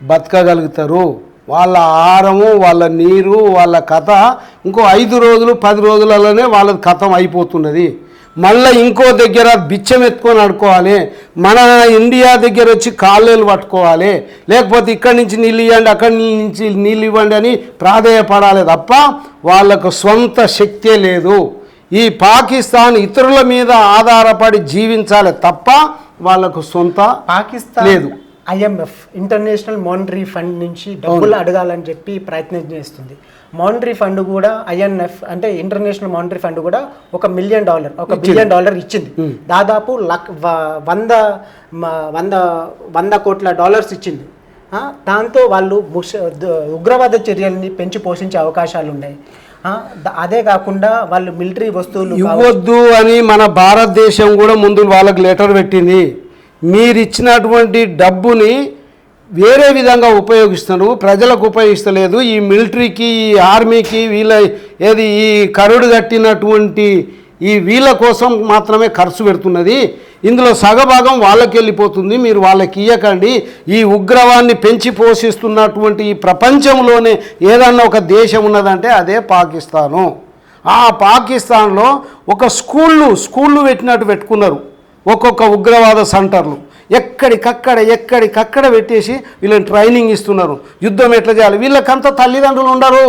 బతకగలుగుతారు. వాళ్ళ ఆహారము, వాళ్ళ నీరు, వాళ్ళ కథ ఇంకో 5 రోజులు 10 రోజులలోనే వాళ్ళ కథం అయిపోతున్నది. మళ్ళీ ఇంకో దగ్గర బిచ్చం ఎత్తుకొని ఆడుకోవాలి. మన ఇండియా దగ్గర వచ్చి కాళ్ళేలు పట్టుకోవాలి, లేకపోతే ఇక్కడి నుంచి నీళ్ళు ఇవ్వండి, అక్కడి నుంచి నీళ్ళు ఇవ్వండి అని ప్రాధేయపడాలి తప్ప వాళ్ళకు సొంత శక్తే లేదు. ఈ పాకిస్తాన్ ఇతరుల మీద ఆధారపడి జీవించాలి తప్ప వాళ్ళకు సొంత పాకిస్తాన్ లేదు. IMF ఇంటర్నేషనల్ మానిటరీ ఫండ్ నుంచి డబ్బులు అడగాలని చెప్పి ప్రయత్నం చేస్తుంది. మానిటరీ ఫండ్ కూడా IMF అంటే ఇంటర్నేషనల్ మానిటరీ ఫండ్ కూడా $1 మిలియన్ $1 బిలియన్ ఇచ్చింది. దాదాపు 100 కోట్ల డాలర్స్ ఇచ్చింది. దాంతో వాళ్ళు ఉగ్రవాద చర్యల్ని పెంచి పోషించే అవకాశాలు ఉన్నాయి. అదే కాకుండా వాళ్ళు మిలిటరీ వస్తువులు ఇవ్వద్దు అని మన భారతదేశం కూడా ముందు వాళ్ళకి లెటర్ పెట్టింది. మీరు ఇచ్చినటువంటి డబ్బుని వేరే విధంగా ఉపయోగిస్తున్నారు, ప్రజలకు ఉపయోగిస్తలేదు. ఈ మిలిటరీకి, ఈ ఆర్మీకి, ఈ కరుడు కట్టినటువంటి ఈ వీళ్ళ కోసం మాత్రమే ఖర్చు పెడుతున్నది. ఇందులో సగభాగం వాళ్ళకి వెళ్ళిపోతుంది, మీరు వాళ్ళకి ఇవ్వకండి. ఈ ఉగ్రవాన్ని పెంచి పోషిస్తున్నటువంటి ఈ ప్రపంచంలోనే ఏదన్నా ఒక దేశం ఉన్నదంటే అదే పాకిస్తాను. ఆ పాకిస్తాన్లో ఒక స్కూళ్ళు పెట్టినట్టు పెట్టుకున్నారు, ఒక్కొక్క ఉగ్రవాద సెంటర్లు. ఎక్కడికక్కడ పెట్టేసి వీళ్ళని ట్రైనింగ్ ఇస్తున్నారు. యుద్ధం ఎట్లా చేయాలి. వీళ్ళకంతా తల్లిదండ్రులు ఉండరు,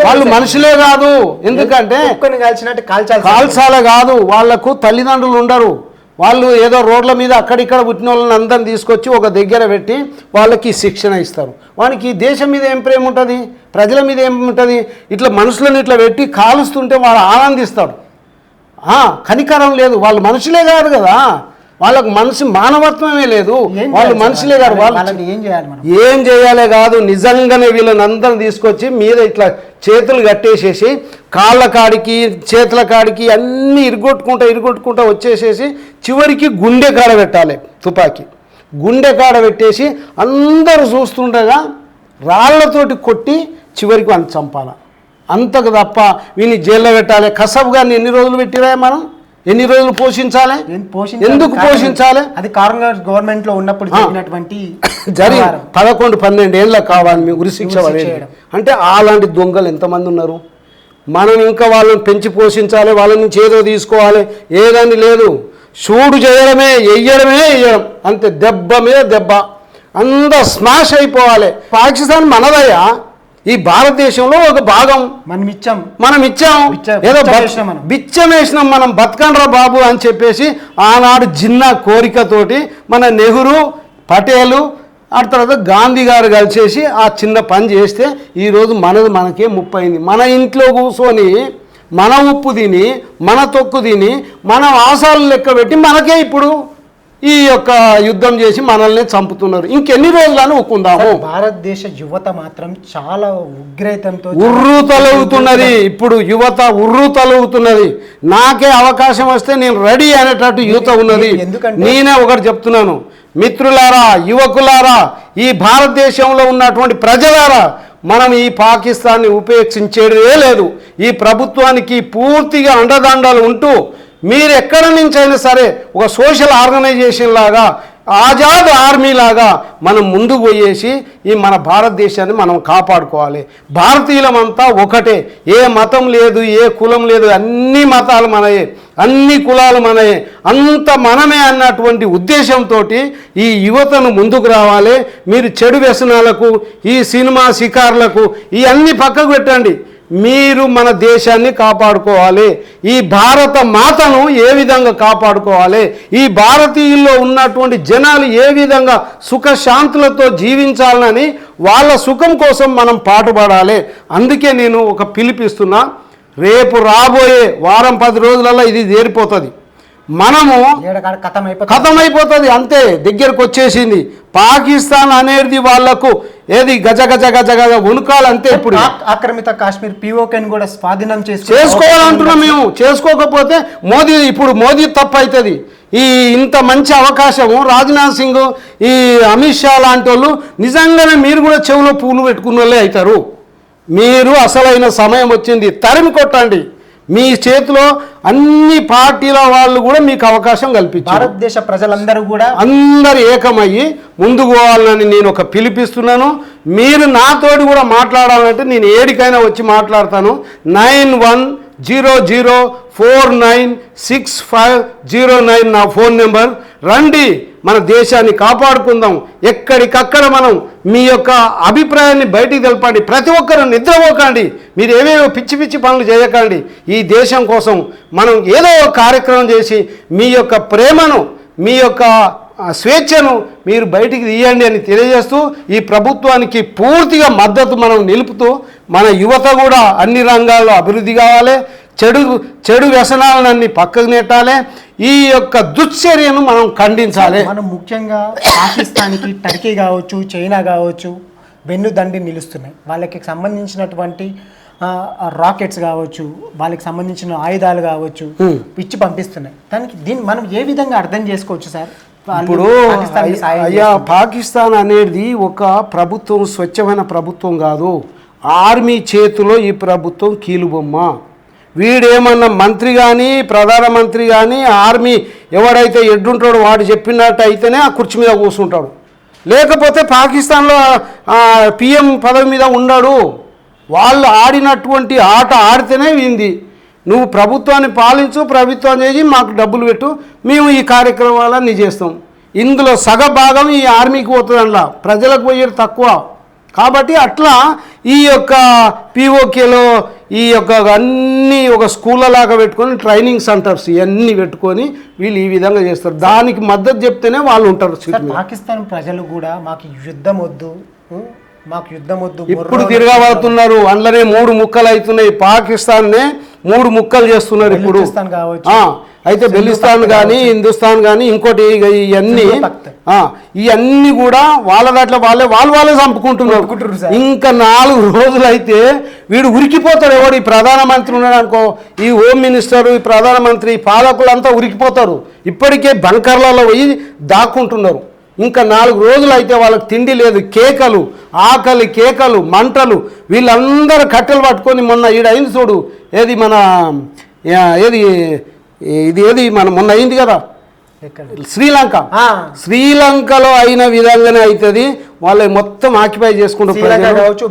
వాళ్ళు మనుషులే కాదు. ఎందుకంటే కాల్చాల కాదు, వాళ్లకు తల్లిదండ్రులు ఉండరు. వాళ్ళు ఏదో రోడ్ల మీద అక్కడిక్కడ పుట్టిన వాళ్ళని అందరిని తీసుకొచ్చి ఒక దగ్గర పెట్టి వాళ్ళకి శిక్షణ ఇస్తారు. వానికి దేశం మీద ఏం ప్రేమ ఉంటుంది, ప్రజల మీద ఏముంటుంది. ఇట్లా మనుషులను ఇట్లా పెట్టి కాలుస్తుంటే వాడు ఆనందిస్తాడు. కనికరం లేదు. వాళ్ళు మనుషులే కాదు కదా, వాళ్ళకు మానవత్వమే లేదు. వాళ్ళు మనుషులే కాదు. వాళ్ళు ఏం చేయాలి కాదు, నిజంగానే వీళ్ళని అందరిని తీసుకొచ్చి మీద ఇట్లా చేతులు కట్టేసేసి కాళ్ళ కాడికి చేతుల కాడికి అన్నీ ఇరుగొట్టుకుంటా వచ్చేసేసి చివరికి గుండె కాడ పెట్టాలి. తుపాకీ గుండె కాడ పెట్టేసి అందరూ చూస్తుండగా రాళ్లతోటి కొట్టి చివరికి అని చంపాలి. అంతకు తప్ప వీని జైల్లో పెట్టాలి. కసబ్ గారిని ఎన్ని రోజులు పెట్టిరా మనం, ఎన్ని రోజులు పోషించాలి, ఎందుకు పోషించాలి? అది కాంగ్రెస్ గవర్నమెంట్ లో ఉన్నప్పుడు జరిగినటువంటి 11-12 ఏళ్ళ కావాలి మీ ఉరి శిక్ష పడేది. అంటే అలాంటి దొంగలు ఎంతమంది ఉన్నారు. మనం ఇంకా వాళ్ళని పెంచి పోషించాలి, వాళ్ళ నుంచి ఏదో తీసుకోవాలి, ఏదని లేదు. షూడు చేయడమే, వెయ్యడం అంతే, దెబ్బ మీద దెబ్బ, అంతా స్మాష్ అయిపోవాలి. పాకిస్తాన్ మనదయ్యా, ఈ భారతదేశంలో ఒక భాగం. మనం ఇచ్చాం ఏదో బిచ్చం వేసినాం, మనం బతకండ్రా బాబు అని చెప్పేసి ఆనాడు జిన్నా కోరికతోటి మన నెహ్రూ, పటేలు, ఆ తర్వాత గాంధీ గారు కలిసేసి ఆ చిన్న పని చేస్తే ఈరోజు మనకే ముప్పైంది. మన ఇంట్లో కూర్చొని మన ఉప్పు తిని, మన తొక్కు తిని, మన ఆశాలు లెక్క పెట్టి మనకే ఇప్పుడు ఈ యొక్క యుద్ధం చేసి మనల్ని చంపుతున్నారు. ఇంకెన్ని రోజులని ఒప్పుకుందాము. భారతదేశ యువత మాత్రం చాలా ఉగ్రతంతో ఉర్రూతలవుతున్నది. ఇప్పుడు యువత ఉర్రూతలవుతున్నది. నాకే అవకాశం వస్తే నేను రెడీ అనేటట్టు యువత ఉన్నది. నేనే ఒకటి చెప్తున్నాను, మిత్రులారా, యువకులారా, ఈ భారతదేశంలో ఉన్నటువంటి ప్రజలారా, మనం ఈ పాకిస్తాన్ని ఉపేక్షించేదే లేదు. ఈ ప్రభుత్వానికి పూర్తిగా అండదండలు ఉంటూ మీరు ఎక్కడి నుంచి అయినా సరే ఒక సోషల్ ఆర్గనైజేషన్ లాగా, ఆజాద్ ఆర్మీ లాగా మనం ముందుకు పోయేసి ఈ మన భారతదేశాన్ని మనం కాపాడుకోవాలి. భారతీయులమంతా ఒకటే, ఏ మతం లేదు, ఏ కులం లేదు, అన్ని మతాలు మనయే, అన్ని కులాలు మనయే, అంత మనమే అన్నటువంటి ఉద్దేశంతో ఈ యువతను ముందుకు రావాలి. మీరు చెడు వ్యసనాలకు, ఈ సినిమా షికార్లకు ఇవన్నీ పక్కకు పెట్టండి. మీరు మన దేశాన్ని కాపాడుకోవాలి. ఈ భారత మాతను ఏ విధంగా కాపాడుకోవాలి, ఈ భారతీయుల్లో ఉన్నటువంటి జనాలు ఏ విధంగా సుఖశాంతులతో జీవించాలని వాళ్ళ సుఖం కోసం మనం పాటుపడాలి. అందుకే నేను ఒక పిలిపిస్తున్నా, రేపు రాబోయే వారం 10 రోజులలో ఇది చేరిపోతుంది. మనము కథమైపోతుంది, అంతే, దగ్గరకు వచ్చేసింది. పాకిస్తాన్ అనేది వాళ్లకు ఏది గజ గజ గజ గజ వణుకాలంతే. ఇప్పుడు ఆక్రమిత కాశ్మీర్ పిఓకేని కూడా స్వాధీనం చేసుకోవాలంటున్నాం మేము. చేసుకోకపోతే మోదీ తప్పు అవుతుంది. ఇంత మంచి అవకాశము రాజ్నాథ్ సింగ్, ఈ అమిత్ షా లాంటి వాళ్ళు నిజంగానే మీరు కూడా చెవులో పూలు పెట్టుకున్న వాళ్ళే అవుతారు. మీరు అసలైన సమయం వచ్చింది, తరిమి కొట్టండి. మీ చేతిలో అన్ని పార్టీల వాళ్ళు కూడా మీకు అవకాశం కల్పించారు. భారతదేశ ప్రజలందరూ కూడా అందరూ ఏకమయ్యి ముందుకు పోవాలని నేను ఒక పిలిపిస్తున్నాను. మీరు నాతోటి కూడా మాట్లాడాలంటే నేను ఏడికైనా వచ్చి మాట్లాడతాను. 9100496509 నా ఫోన్ నెంబర్. రండి, మన దేశాన్ని కాపాడుకుందాం. ఎక్కడికక్కడ మనం మీ యొక్క అభిప్రాయాన్ని బయటికి తెలపండి. ప్రతి ఒక్కరు నిద్రపోకండి. మీరు ఏవేవో పిచ్చి పిచ్చి పనులు చేయకండి. ఈ దేశం కోసం మనం ఏదో ఒక కార్యక్రమం చేసి మీ యొక్క ప్రేమను, మీ యొక్క స్వేచ్ఛను మీరు బయటికి తీయండి అని తెలియజేస్తూ, ఈ ప్రభుత్వానికి పూర్తిగా మద్దతు మనం నిలుపుతూ, మన యువత కూడా అన్ని రంగాల్లో అభివృద్ధి కావాలి. చెడు వ్యసనాలన్నీ పక్కకు నెట్టాలి. ఈ యొక్క దుశ్చర్యను మనం ఖండించాలి. మనం ముఖ్యంగా పాకిస్తాన్కి టర్కీ కావచ్చు, చైనా కావచ్చు వెన్నుదండి నిలుస్తున్నాయి. వాళ్ళకి సంబంధించినటువంటి రాకెట్స్ కావచ్చు, వాళ్ళకి సంబంధించిన ఆయుధాలు కావచ్చు పిచ్చి పంపిస్తున్నాయి. దీన్ని మనం ఏ విధంగా అర్థం చేసుకోవచ్చు సార్? ఇప్పుడు పాకిస్తాన్ అనేది ఒక ప్రభుత్వం, స్వచ్ఛమైన ప్రభుత్వం కాదు. ఆర్మీ చేతిలో ఈ ప్రభుత్వం కీలుబొమ్మ. వీడేమన్నా మంత్రి కానీ, ప్రధానమంత్రి కానీ, ఆర్మీ ఎవడైతే ఎడ్డుంటాడో వాడు చెప్పినట్టు అయితేనే ఆ కుర్చీ మీద కూర్చుంటాడు. లేకపోతే పాకిస్తాన్లో పిఎం పదవి మీద ఉన్నాడు. వాళ్ళు ఆడినటువంటి ఆట ఆడితేనే వింది. నువ్వు ప్రభుత్వాన్ని పాలించు, ప్రభుత్వం చేసి మాకు డబ్బులు పెట్టు, మేము ఈ కార్యక్రమాలన్నీ చేస్తాం. ఇందులో సగభాగం ఈ ఆర్మీకి పోతుంది. అందులో ప్రజలకు పోయేది తక్కువ. కాబట్టి అట్లా ఈ యొక్క పిఓకేలో ఈ యొక్క అన్నీ ఒక స్కూళ్ళలాగా పెట్టుకొని ట్రైనింగ్ సెంటర్స్ ఇవన్నీ పెట్టుకొని వీళ్ళు ఈ విధంగా చేస్తారు. దానికి మద్దతు చెప్తేనే వాళ్ళు ఉంటారు. పాకిస్తాన్ ప్రజలు కూడా మాకు యుద్ధం వద్దు, ఇప్పుడు తిరగబడుతున్నారు. అందులోనే 3 ముక్కలు అవుతున్నాయి. పాకిస్తాన్నే 3 ముక్కలు చేస్తున్నారు ఇప్పుడు. అయితే బెలిస్తాన్ కానీ, హిందుస్థాన్ కానీ, ఇంకోటి ఇవన్నీ కూడా వాళ్ళ దాంట్లో వాళ్ళే చంపుకుంటున్నారు. ఇంకా 4 రోజులు అయితే వీడు ఉరికిపోతాడు. ఎవడు ఈ ప్రధానమంత్రి ఉన్నాడు అనుకో, ఈ హోమ్ మినిస్టర్, ఈ ప్రధానమంత్రి, పాలకులంతా ఉరికిపోతారు. ఇప్పటికే బంకర్లలో పోయి దాక్కుంటున్నారు. ఇంకా 4 రోజులు అయితే వాళ్ళకి తిండి లేదు. కేకలు, ఆకలి కేకలు, మంటలు. వీళ్ళందరూ కట్టెలు పట్టుకొని మొన్న అయింది చూడు, ఏది మన మొన్న అయింది కదా శ్రీలంకలో అయిన విధంగానే అవుతుంది. వాళ్ళు మొత్తం ఆక్యుపై చేసుకుంటూ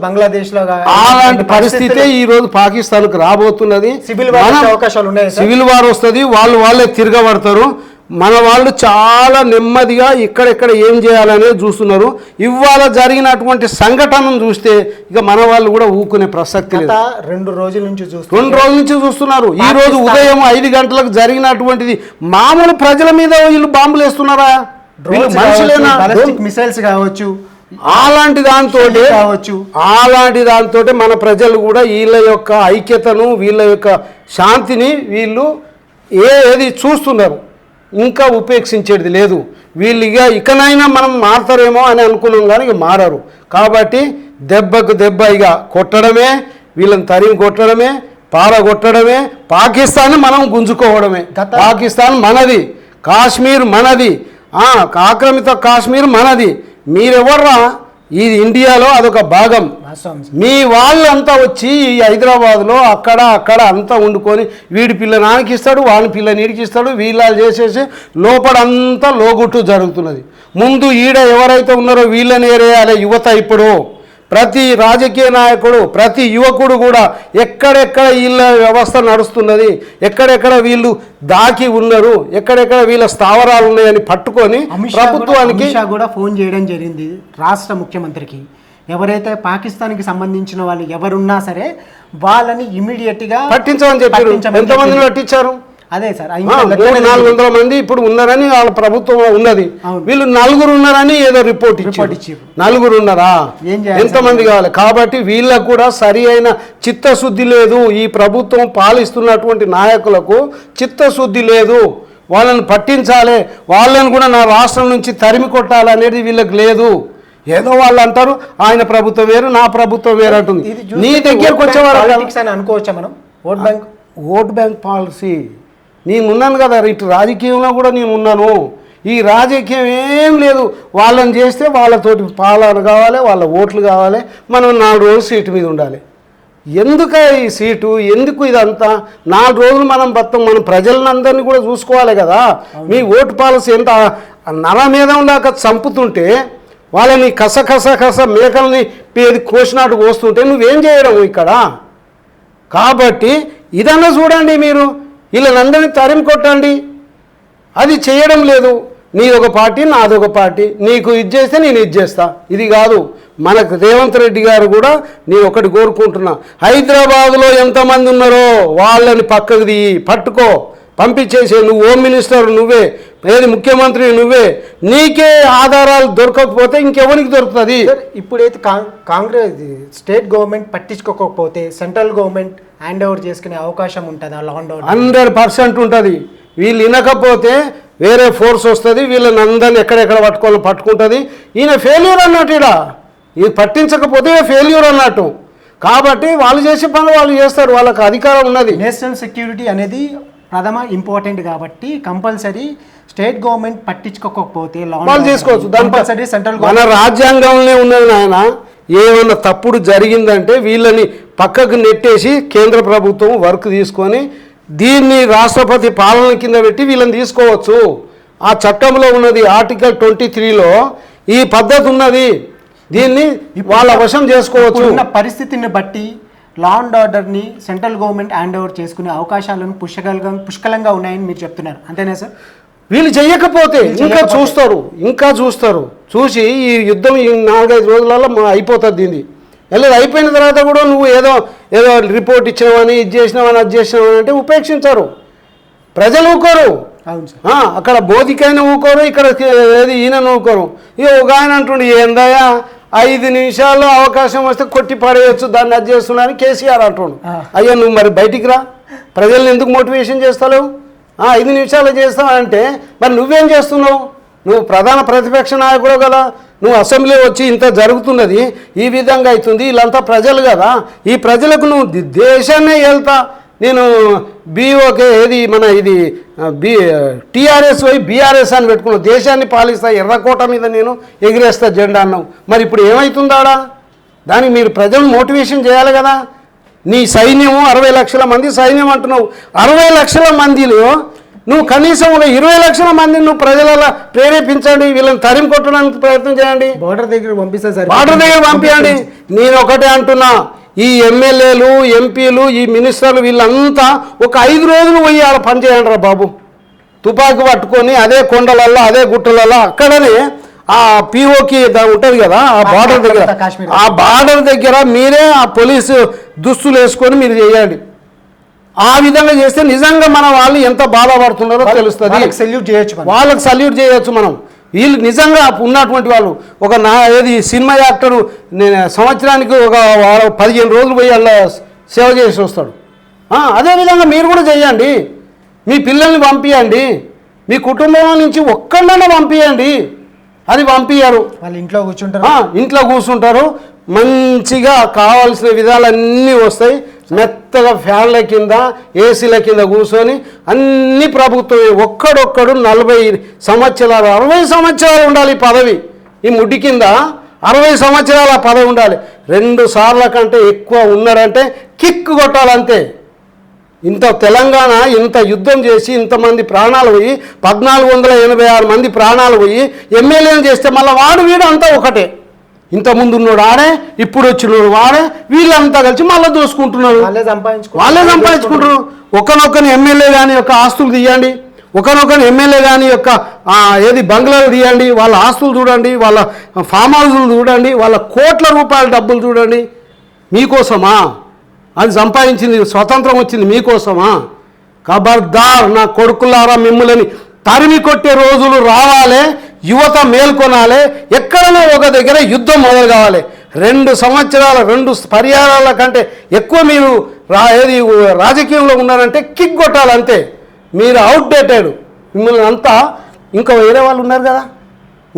బంగ్లాదేశ్లో అలాంటి పరిస్థితే ఈ రోజు పాకిస్తాన్కు రాబోతున్నది. సివిల్ వార్ వస్తుంది. వాళ్ళే తిరగబడతారు. మన వాళ్ళు చాలా నెమ్మదిగా ఇక్కడెక్కడ ఏం చేయాలనేది చూస్తున్నారు. ఇవాళ జరిగినటువంటి సంఘటనను చూస్తే ఇక మన వాళ్ళు కూడా ఊకునే ప్రసక్తి లేదు. 2 రోజుల నుంచి చూస్తున్నారు. ఈ రోజు ఉదయం 5 గంటలకు జరిగినటువంటిది మామూలు ప్రజల మీద వీళ్ళు బాంబులు వేస్తున్నారా? వీళ్ళు మనుషులేనా? మిసైల్స్ కావచ్చు. అలాంటి దాంతో మన ప్రజలు కూడా వీళ్ళ యొక్క ఐక్యతను, వీళ్ళ యొక్క శాంతిని వీళ్ళు ఏది చూస్తున్నారు. ఇంకా ఉపేక్షించేది లేదు. వీళ్ళు ఇకనైనా మనం మారుతారేమో అని అనుకున్నాం, కానీ ఇక మారరు. కాబట్టి దెబ్బకు దెబ్బ ఇక కొట్టడమే, వీళ్ళని తరిమి కొట్టడమే, పారగొట్టడమే. పాకిస్తాన్ మనం గుంజుకోవడమే. పాకిస్తాన్ మనది, కాశ్మీర్ మనది, ఆక్రమిత కాశ్మీర్ మనది. మీరెవర్రా? ఇది ఇండియాలో అదొక భాగం. మీ వాళ్ళంతా వచ్చి ఈ హైదరాబాద్లో అక్కడ అంతా వండుకొని వీడి పిల్ల నానికి ఇస్తాడు, వాని పిల్ల నీడికి ఇస్తాడు, వీళ్ళు చేసేసి లోపడంతా లోగుట్టు జరుగుతున్నది. ముందు ఈడ ఎవరైతే ఉన్నారో వీళ్ళని ఏరేయాలి యువత. ఇప్పుడు ప్రతి రాజకీయ నాయకుడు, ప్రతి యువకుడు కూడా ఎక్కడెక్కడ వీళ్ళ వ్యవస్థ నడుస్తున్నది, ఎక్కడెక్కడ వీళ్ళు దాకి ఉన్నారు, ఎక్కడెక్కడ వీళ్ళ స్థావరాలు ఉన్నాయని పట్టుకొని ప్రభుత్వానికి కూడా ఫోన్ చేయడం జరిగింది రాష్ట్ర ముఖ్యమంత్రికి. ఎవరైతే పాకిస్తాన్కి సంబంధించిన వాళ్ళు ఎవరున్నా సరే వాళ్ళని ఇమీడియట్గా పట్టించమని చెప్పారు. ఎంతమందిని పట్టించారు? అదే సార్, 400 మంది ఇప్పుడు ఉన్నారని వాళ్ళ ప్రభుత్వం ఉన్నది. వీళ్ళు 4 ఉన్నారని ఏదో రిపోర్ట్ ఇచ్చారు. 4 ఉన్నారా? ఎంతమంది కావాలి? కాబట్టి వీళ్ళకు కూడా సరి అయిన చిత్తశుద్ధి లేదు. ఈ ప్రభుత్వం పాలిస్తున్నటువంటి నాయకులకు చిత్తశుద్ధి లేదు. వాళ్ళని పట్టించాలి, వాళ్ళని కూడా నా రాష్ట్రం నుంచి తరిమి కొట్టాలనేది వీళ్ళకి లేదు. ఏదో వాళ్ళు అంటారు ఆయన ప్రభుత్వం వేరు నా ప్రభుత్వం వేరు అంటుంది. నీ దగ్గరకు వచ్చేవారు అని అనుకోవచ్చా మనం? ఓట్ బ్యాంక్ పాలసీ నేను ఉన్నాను కదా, ఇటు రాజకీయంలో కూడా నేను ఉన్నాను. ఈ రాజకీయం ఏం లేదు, వాళ్ళని చేస్తే వాళ్ళతోటి పాలన కావాలి, వాళ్ళ ఓట్లు కావాలి, మనం 4 రోజులు సీటు మీద ఉండాలి. ఎందుక ఈ సీటు, ఎందుకు ఇదంతా? 4 రోజులు మనం బతాం, మనం ప్రజలందరినీ కూడా చూసుకోవాలి కదా. మీ ఓటు పాలసీ ఎంత నరమేధం దాకా చంపుతుంటే, వాళ్ళని కస మేకల్ని కోసినాటు కోస్తుంటే నువ్వేం చేయడం ఇక్కడ? కాబట్టి ఇదన్నా చూడండి, మీరు వీళ్ళనందరినీ తరిమి కొట్టండి. అది చేయడం లేదు. నీదొక పార్టీ నాదొక పార్టీ, నీకు ఇది చేస్తే నేను ఇది చేస్తా, ఇది కాదు. మనకు రేవంత్ రెడ్డి గారు కూడా నేను ఒకటి కోరుకుంటున్నా, హైదరాబాదులో ఎంతమంది ఉన్నారో వాళ్ళని పక్కకు పట్టుకో, పంపించేసే. నువ్వు హోమ్ మినిస్టర్ నువ్వే, ఏది ముఖ్యమంత్రి నువ్వే, నీకే ఆధారాలు దొరకకపోతే ఇంకెవరికి దొరుకుతుంది? ఇప్పుడైతే కాంగ్రెస్ స్టేట్ గవర్నమెంట్ పట్టించుకోకపోతే సెంట్రల్ గవర్నమెంట్ హ్యాండ్ ఓవర్ చేసుకునే అవకాశం ఉంటుందా? లాండ్ ఓవర్ 100% ఉంటుంది. వీళ్ళు వినకపోతే వేరే ఫోర్స్ వస్తుంది, వీళ్ళని అందరినీ ఎక్కడెక్కడ పట్టుకుంటుంది. ఈయన ఫెయిల్యూర్ అన్నట్టు, ఇది పట్టించకపోతే ఫెయిల్యూర్ అన్నట్టు. కాబట్టి వాళ్ళు చేసే పనులు వాళ్ళు చేస్తారు, వాళ్ళకి అధికారం ఉన్నది. నేషనల్ సెక్యూరిటీ అనేది ప్రథమ ఇంపార్టెంట్ కాబట్టి కంపల్సరీ స్టేట్ గవర్నమెంట్ పట్టించుకోకపోతే వాళ్ళు చేసుకోవచ్చు. కంపల్సరీ సెంట్రల్ మన రాజ్యాంగంలో ఉన్నది నాయన. ఏమన్నా తప్పుడు జరిగిందంటే వీళ్ళని పక్కకు నెట్టేసి కేంద్ర ప్రభుత్వం వర్క్ తీసుకొని దీన్ని రాష్ట్రపతి పాలన కింద పెట్టి వీళ్ళని తీసుకోవచ్చు. ఆ చట్టంలో ఉన్నది ఆర్టికల్ 23లో ఈ పద్ధతి ఉన్నది. దీన్ని వాళ్ళ వశం చేసుకోవచ్చు. ఉన్న పరిస్థితిని బట్టి లా అండ్ ఆర్డర్ని సెంట్రల్ గవర్నమెంట్ హ్యాండ్ ఓవర్ చేసుకునే అవకాశాలను పుష్కలంగా ఉన్నాయని మీరు చెప్తున్నారు, అంతేనా సార్? వీళ్ళు చేయకపోతే ఇంకా చూస్తారు. చూసి ఈ యుద్ధం ఈ 4-5 రోజులలో అయిపోతుంది. దీన్ని వెళ్ళదు. అయిపోయిన తర్వాత కూడా నువ్వు ఏదో రిపోర్ట్ ఇచ్చినావని, ఇది చేసినావని, అది చేసినావని అంటే ఉపేక్షించారు. ప్రజలు ఊకోరు. అక్కడ బోధికైనా ఊకోరు, ఇక్కడ ఏది ఈయన ఊకోరు. ఇక ఒక ఆయన అంటుండే, ఏందయ్యా 5 నిమిషాల్లో అవకాశం వస్తే కొట్టి పడేయచ్చు, దాన్ని అది చేస్తున్నాను కేసీఆర్ అంటుండు. అయ్యో నువ్వు మరి బయటికి రా, ప్రజల్ని ఎందుకు మోటివేషన్ చేస్తలేవు? 5 నిమిషాలు చేస్తావు అంటే మరి నువ్వేం చేస్తున్నావు? నువ్వు ప్రధాన ప్రతిపక్ష నాయకుడు కదా, నువ్వు అసెంబ్లీ వచ్చి ఇంత జరుగుతున్నది, ఈ విధంగా అవుతుంది, వీళ్ళంతా ప్రజలు కదా, ఈ ప్రజలకు నువ్వు దేశాన్నే వెళ్తా, నేను బీఓకే ఏది మన ఇది టీఆర్ఎస్ పోయి బీఆర్ఎస్ అని పెట్టుకున్నావు, దేశాన్ని పాలిస్తా, ఎర్రకోట మీద నేను ఎగిరేస్తా జెండా అన్నావు. మరి ఇప్పుడు ఏమవుతుందాడా? దానికి మీరు ప్రజలు మోటివేషన్ చేయాలి కదా. నీ సైన్యము 60 లక్షల మంది సైన్యం అంటున్నావు. 60 లక్షల మందిలో నువ్వు కనీసం ఒక 20 లక్షల మందిని నువ్వు ప్రజల ప్రేరేపించండి, వీళ్ళని తరిమి కొట్టడానికి ప్రయత్నం చేయండి. బార్డర్ దగ్గర పంపిస్తే సార్, బార్డర్ దగ్గర పంపించండి. నేను ఒకటే అంటున్నా, ఈ ఎమ్మెల్యేలు ఎంపీలు ఈ మినిస్టర్లు వీళ్ళంతా ఒక 5 రోజులు పోయి ఆడ పనిచేయండి రా బాబు. తుపాకీ పట్టుకొని అదే కొండలల్లో అదే గుట్టలలో అక్కడనే ఆ పిఓకి ఉంటుంది కదా ఆ బార్డర్ దగ్గర మీరే ఆ పోలీసు దుస్తులు వేసుకొని మీరు చేయండి. ఆ విధంగా చేస్తే నిజంగా మన వాళ్ళు ఎంత బాధపడుతున్నారో తెలుస్తుంది. వాళ్ళకి సల్యూట్ చేయొచ్చు మనం. వీళ్ళు నిజంగా ఉన్నటువంటి వాళ్ళు ఒక ఏది సినిమా యాక్టరు నేను సంవత్సరానికి ఒక 15 రోజులు పోయి వాళ్ళ సేవ చేసి వస్తాడు. అదేవిధంగా మీరు కూడా చేయండి. మీ పిల్లల్ని పంపించండి, మీ కుటుంబం నుంచి ఒక్కళ్ళైనా పంపించండి. అది పంపించారు, వాళ్ళు ఇంట్లో కూర్చుంటారు, మంచిగా కావాల్సిన విధాలన్నీ వస్తాయి. మెత్తగా ఫ్యాన్ల కింద ఏసీల కింద కూర్చొని అన్ని ప్రభుత్వం ఒక్కడొక్కడు 40 సంవత్సరాలు 60 సంవత్సరాలు ఉండాలి పదవి. ఈ ముడ్డి కింద 60 సంవత్సరాల పదవి ఉండాలి. 2 సార్ల కంటే ఎక్కువ ఉన్నారంటే కిక్ కొట్టాలంతే. ఇంత తెలంగాణ ఇంత యుద్ధం చేసి ఇంతమంది ప్రాణాలు పోయి 1486 మంది ప్రాణాలు పోయి ఎమ్మెల్యేలు చేస్తే మళ్ళీ వాడు వీడు అంతా ఒకటే. ఇంతకుముందు ఉన్నాడు ఆడే, ఇప్పుడు వచ్చినోడు వాడే, వీళ్ళంతా కలిసి మళ్ళీ దోసుకుంటున్నారు, వాళ్ళే సంపాదించుకుంటారు. ఒకనొకని ఎమ్మెల్యే కానీ యొక్క ఆస్తులు తీయండి, ఒకనొకని ఎమ్మెల్యే కానీ యొక్క ఏది బంగ్లాలు తీయండి, వాళ్ళ ఆస్తులు చూడండి, వాళ్ళ ఫామ్ హౌస్లు చూడండి, వాళ్ళ కోట్ల రూపాయల డబ్బులు చూడండి. మీకోసమా అది సంపాదించింది? స్వతంత్రం వచ్చింది మీకోసమా? ఖబర్దార్ నా కొడుకులారా, మిమ్మల్ని తరిమి కొట్టే రోజులు రావాలి. యువత మేల్కొనాలి. ఎక్కడనో ఒక దగ్గర యుద్ధం మొదలు కావాలి. 2 సంవత్సరాల 2 పర్యాయాల కంటే ఎక్కువ మీరు ఏది రాజకీయంలో ఉన్నారంటే కిక్ కొట్టాలంతే. మీరు అవుట్డేటెడ్. మిమ్మల్ని అంతా ఇంకా వేరే వాళ్ళు ఉన్నారు కదా,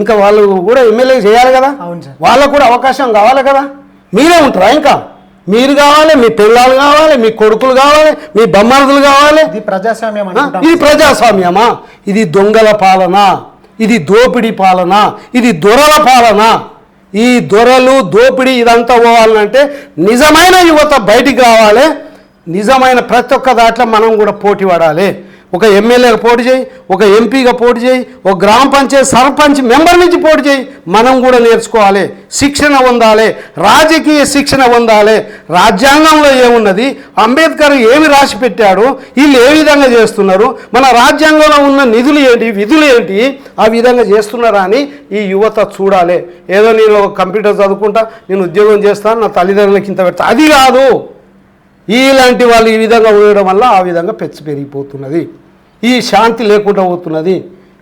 ఇంకా వాళ్ళు కూడా ఎమ్మెల్యే చేయాలి కదా, అవును సార్. వాళ్ళకు కూడా అవకాశం కావాలి కదా. మీరే ఉంటారా ఇంకా? మీరు కావాలి, మీ పిల్లలు కావాలి, మీ కొడుకులు కావాలి, మీ బొమ్మరుదులు కావాలి. ఇది ప్రజాస్వామ్యం ఇది అనుకుంటాం. ప్రజాస్వామ్యమా? ఇది దొంగల పాలన, ఇది దోపిడీ పాలన, ఇది దొరల పాలన. ఈ దొరలు దోపిడీ ఇదంతా పోవాలంటే నిజమైన యువత బయటికి రావాలి. నిజమైన ప్రతి ఒక్క దాంట్లో మనం కూడా పోటీ పడాలి. ఒక ఎమ్మెల్యేగా పోటీ చేయి, ఒక ఎంపీగా పోటీ చేయి, ఒక గ్రామ పంచాయతీ సర్పంచ్ మెంబర్ నుంచి పోటీ చేయి. మనం కూడా నేర్చుకోవాలి, శిక్షణ పొందాలి, రాజకీయ శిక్షణ పొందాలి. రాజ్యాంగంలో ఏమున్నది, అంబేద్కర్ ఏమి రాసి పెట్టాడు, వీళ్ళు ఏ విధంగా చేస్తున్నారు, మన రాజ్యాంగంలో ఉన్న నిధులు ఏంటి, విధులు ఏంటి, ఆ విధంగా చేస్తున్నారా అని ఈ యువత చూడాలి. ఏదో నేను కంప్యూటర్ చదువుకుంటా, నేను ఉద్యోగం చేస్తాను, నా తల్లిదండ్రులకి ఇంత పెడతా, అది కాదు. ఇలాంటి వాళ్ళు ఈ విధంగా ఉండడం వల్ల ఆ విధంగా పెచ్చు పెరిగిపోతున్నది, ఈ శాంతి లేకుండా పోతున్నది.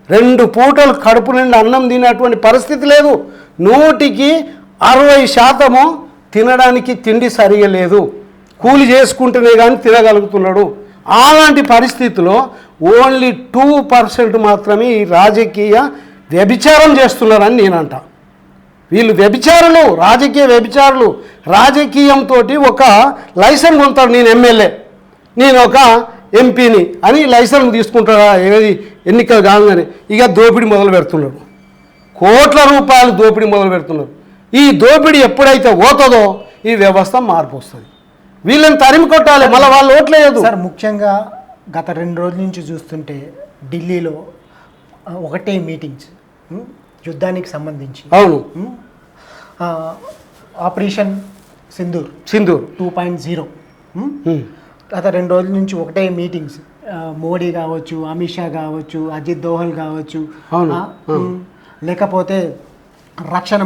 2 పూటలు కడుపు నిండి అన్నం తినేటువంటి పరిస్థితి లేదు. 100కి 60% తినడానికి తిండి సరిగా లేదు. కూలి చేసుకుంటేనే కానీ తినగలుగుతున్నాడు. అలాంటి పరిస్థితిలో ఓన్లీ 2% మాత్రమే ఈ రాజకీయ వ్యభిచారం చేస్తున్నారని నేనంట. వీళ్ళు వ్యభిచారులు, రాజకీయ వ్యభిచారులు. రాజకీయంతో ఒక లైసెన్స్ పొందుతాడు, నేను ఎమ్మెల్యే, నేను ఒక ఎంపీని అని లైసెన్స్ తీసుకుంటాడా ఏది ఎన్నికలు కాగానే ఇక దోపిడీ మొదలు పెడుతున్నాడు. కోట్ల రూపాయలు దోపిడీ మొదలు పెడుతున్నారు. ఈ దోపిడీ ఎప్పుడైతే పోతుందో ఈ వ్యవస్థ మార్పు వస్తుంది. వీళ్ళని తరిమి కొట్టాలి, మళ్ళీ వాళ్ళు ఓట్లేదు. సార్ ముఖ్యంగా గత 2 రోజుల నుంచి చూస్తుంటే ఢిల్లీలో ఒకటే మీటింగ్స్ యుద్ధానికి సంబంధించి. అవును, ఆపరేషన్ సింధూర్ 2.0. గత 2 రోజుల నుంచి ఒకటే మీటింగ్స్. మోడీ కావచ్చు, అమిత్ షా కావచ్చు, అజిత్ దోవల్ కావచ్చు, లేకపోతే రక్షణ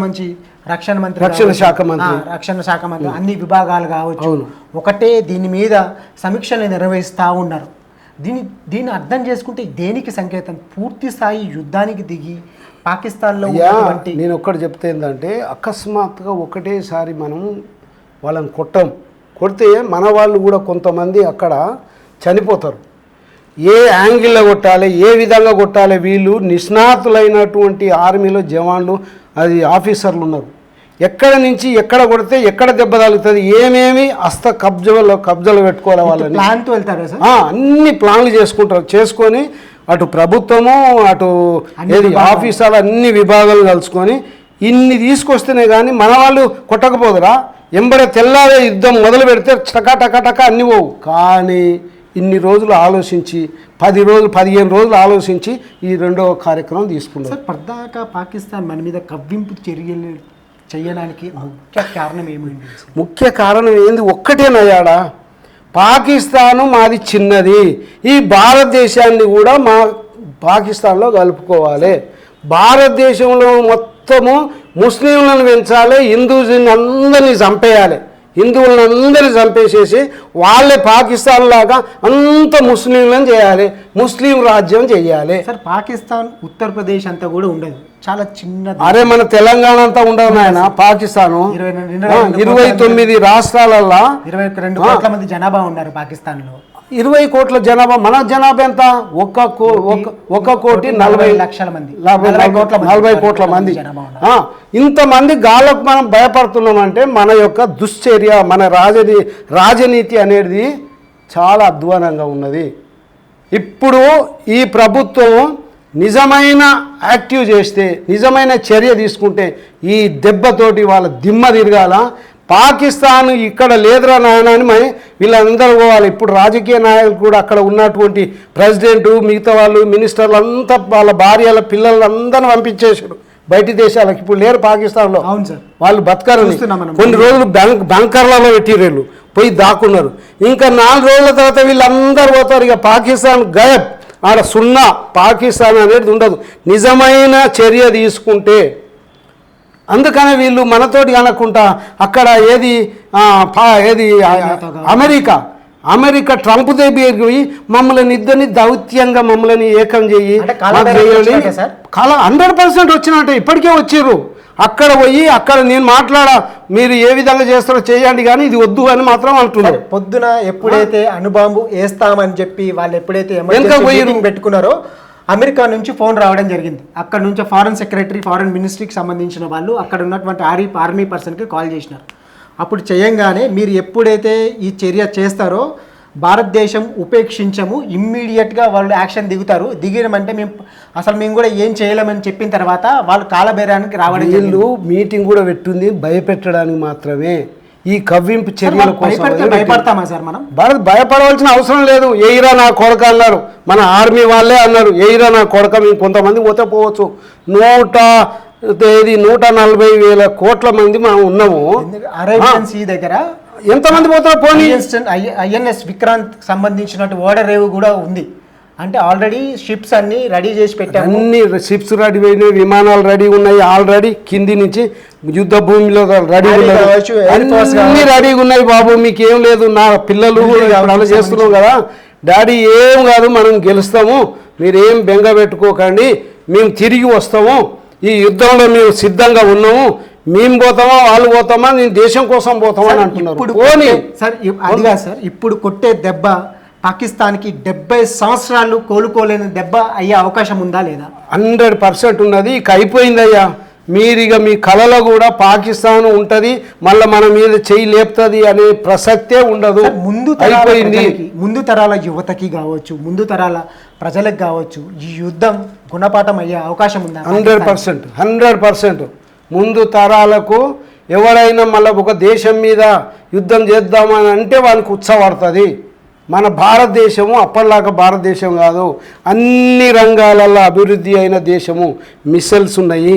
శాఖ మంత్రి అన్ని విభాగాలు కావచ్చు, ఒకటే దీని మీద సమీక్షలు నిర్వహిస్తూ ఉన్నారు. దీన్ని అర్థం చేసుకుంటే దేనికి సంకేతం? పూర్తి స్థాయి యుద్ధానికి దిగి పాకిస్తాన్లో నేను ఒక్కటి చెప్తే ఏంటంటే, అకస్మాత్తుగా ఒకటేసారి మనం వాళ్ళని కొడితే మన వాళ్ళు కూడా కొంతమంది అక్కడ చనిపోతారు. ఏ యాంగిల్లో కొట్టాలి, ఏ విధంగా కొట్టాలి, వీళ్ళు నిష్ణాతులైనటువంటి ఆర్మీలో జవాన్లు, అది ఆఫీసర్లు ఉన్నారు. ఎక్కడ నుంచి ఎక్కడ కొడితే ఎక్కడ దెబ్బ తగులుతుంది, ఏమేమి కబ్జాలు పెట్టుకోవాలి వాళ్ళని ప్లాన్తో వెళ్తారు సార్. అన్ని ప్లాన్లు చేసుకొని అటు ప్రభుత్వము అటు ఏది ఆఫీసర్లు అన్ని విభాగాలు కలుసుకొని ఇన్ని తీసుకొస్తేనే కానీ మన వాళ్ళు కొట్టకపోదురా. ఎంబడే తెల్లారే యుద్ధం మొదలు పెడితే టకా అన్ని పోవు. కానీ ఇన్ని రోజులు ఆలోచించి 10 రోజులు 15 రోజులు ఆలోచించి ఈ 2వ కార్యక్రమం తీసుకున్నారు. సార్ పద్దాక పాకిస్తాన్ మన మీద కవ్వింపు చర్యలు చేయడానికి ముఖ్య కారణం ఏమైంది? ముఖ్య కారణం ఏంది? ఒక్కటేనయ్యాడా, పాకిస్తాను మాది చిన్నది, ఈ భారతదేశాన్ని కూడా మా పాకిస్తాన్లో కలుపుకోవాలి, భారతదేశంలో మొత్తము ముస్లింలను పెంచాలి, హిందూస్ని అందరినీ చంపేయాలి, హిందువులందరినీ చంపేసేసి వాళ్ళే పాకిస్తాన్ లాగా అంత ముస్లింలను చేయాలి, ముస్లిం రాజ్యం చేయాలి. సార్ పాకిస్తాన్ ఉత్తరప్రదేశ్ అంతా కూడా ఉండదు, చాలా చిన్న. అరే మన తెలంగాణ అంతా ఉండదు నాయన. పాకిస్తాను 29 రాష్ట్రాలల్లో 22 కోట్ల మంది జనాభా ఉన్నారు పాకిస్తాన్లో. 20 కోట్ల జనాభా. మన జనాభా ఎంత? 1,40,00,000 మంది, 40 కోట్ల మంది. ఇంతమంది గాళ్ళకు మనం భయపడుతున్నామంటే మన యొక్క దుశ్చర్య, మన రాజనీతి అనేది చాలా అధ్వానంగా ఉన్నది. ఇప్పుడు ఈ ప్రభుత్వం నిజమైన యాక్టివ్ చేస్తే, నిజమైన చర్య తీసుకుంటే ఈ దెబ్బతోటి వాళ్ళ దిమ్మ తిరగాల. పాకిస్తాన్ ఇక్కడ లేదురా నాయన అని వీళ్ళందరూ పోవాలి. ఇప్పుడు రాజకీయ నాయకులు కూడా అక్కడ ఉన్నటువంటి ప్రెసిడెంట్, మిగతా వాళ్ళు, మినిస్టర్లు అంతా వాళ్ళ భార్యల పిల్లలందరినీ పంపించేసారు బయటి దేశాలకు. ఇప్పుడు లేరు పాకిస్తాన్లో. అవును సార్, వాళ్ళు బతకారని కొన్ని రోజులు బంకర్లలో పెట్టిరేళ్ళు పోయి దాక్కున్నారు. ఇంకా 4 రోజుల తర్వాత వీళ్ళందరూ పోతారు. ఇక పాకిస్తాన్ గయబ్, ఆడ సున్నా. పాకిస్తాన్ అనేది ఉండదు నిజమైన చర్య తీసుకుంటే. అందుకనే వీళ్ళు మనతోటి అనకుండా అక్కడ ఏది అమెరికా ట్రంప్ దగ్గరికి పోయి మమ్మల్ని ఇద్దరిని దౌత్యంగా మమ్మల్ని ఏకం చెయ్యి 100% వచ్చినట్టే. ఇప్పటికే వచ్చిర్రు. అక్కడ పోయి అక్కడ నేను మీరు ఏ విధంగా చేస్తారో చేయండి కానీ ఇది వద్దు అని మాత్రం అంటున్నారు. పొద్దున ఎప్పుడైతే అణుబాంబు వేస్తామని చెప్పి వాళ్ళు ఎప్పుడైతే పెట్టుకున్నారో అమెరికా నుంచి ఫోన్ రావడం జరిగింది. అక్కడ నుంచి ఫారెన్ సెక్రటరీ, ఫారెన్ మినిస్ట్రీకి సంబంధించిన వాళ్ళు అక్కడ ఉన్నటువంటి ఆర్మీ పర్సన్కి కాల్ చేసినారు. అప్పుడు చేయంగానే మీరు ఎప్పుడైతే ఈ చర్య చేస్తారో భారతదేశం ఉపేక్షించము, ఇమ్మీడియట్గా వాళ్ళు యాక్షన్ దిగుతారు. దిగడమంటే మేము కూడా ఏం చేయలేమని చెప్పిన తర్వాత వాళ్ళు కాలబేరానికి రావడం. వీళ్ళు మీటింగ్ కూడా పెట్టుంది భయపెట్టడానికి మాత్రమే, ఈ కవ్వింపు చర్యల కోసం. భయపడతామా సార్ మనం? భయపడవలసిన అవసరం లేదు. ఎయిరా నా కొడక అన్నారు, మన ఆర్మీ వాళ్ళే అన్నారు ఎయిరా నా కొడక. మేము కొంతమంది పోతే పోవచ్చు, 140,000 కోట్ల మంది మనం ఉన్నాము. అరేబియన్ సీ దగ్గర ఎంతమంది పోతారో పోనీ. ఐఎన్ఎస్ విక్రాంత్ సంబంధించినట్టు ఓడర్ రేవు కూడా ఉంది. అంటే ఆల్రెడీ షిప్స్ అన్ని రెడీ చేసి పెట్టాము. అన్ని షిప్స్ రెడీ అయినాయి, విమానాలు రెడీ ఉన్నాయి ఆల్రెడీ. కింది నుంచి యుద్ధ భూమిలో రెడీ ఉన్నాయి, అన్ని రెడీగా ఉన్నాయి బాబు. మీకు ఏం లేదు, నా పిల్లలు అలా చేస్తున్నాం కదా డాడీ, ఏం కాదు మనం గెలుస్తాము, మీరేం బెంగ పెట్టుకోకండి, మేము తిరిగి వస్తాము, ఈ యుద్ధంలో మేము సిద్ధంగా ఉన్నాము, మేము పోతామా వాళ్ళు పోతామా, నేను దేశం కోసం పోతామా అని అంటున్నారు. సార్ అదిగా సార్, ఇప్పుడు కొట్టే దెబ్బ పాకిస్తాన్కి 70 సంవత్సరాలు కోలుకోలేని దెబ్బ అయ్యే అవకాశం ఉందా లేదా? 100% ఉన్నది. ఇక అయిపోయిందయ్యా. మీరిగా మీ కళలో కూడా పాకిస్తాన్ ఉంటుంది, మళ్ళీ మన మీద చెయ్యి లేపుతుంది అనే ప్రసక్తే ఉండదు. ముందు తరాల యువతకి కావచ్చు, ముందు తరాల ప్రజలకు కావచ్చు, ఈ యుద్ధం గుణపాఠం అయ్యే అవకాశం ఉందా? 100%. ముందు తరాలకు ఎవరైనా మళ్ళీ ఒక దేశం మీద యుద్ధం చేద్దామని అంటే వానికి ఉత్సాహపడుతుంది. మన భారతదేశము అప్పటిలాగా భారతదేశం కాదు, అన్ని రంగాలలో అభివృద్ధి అయిన దేశము. మిసైల్స్ ఉన్నాయి,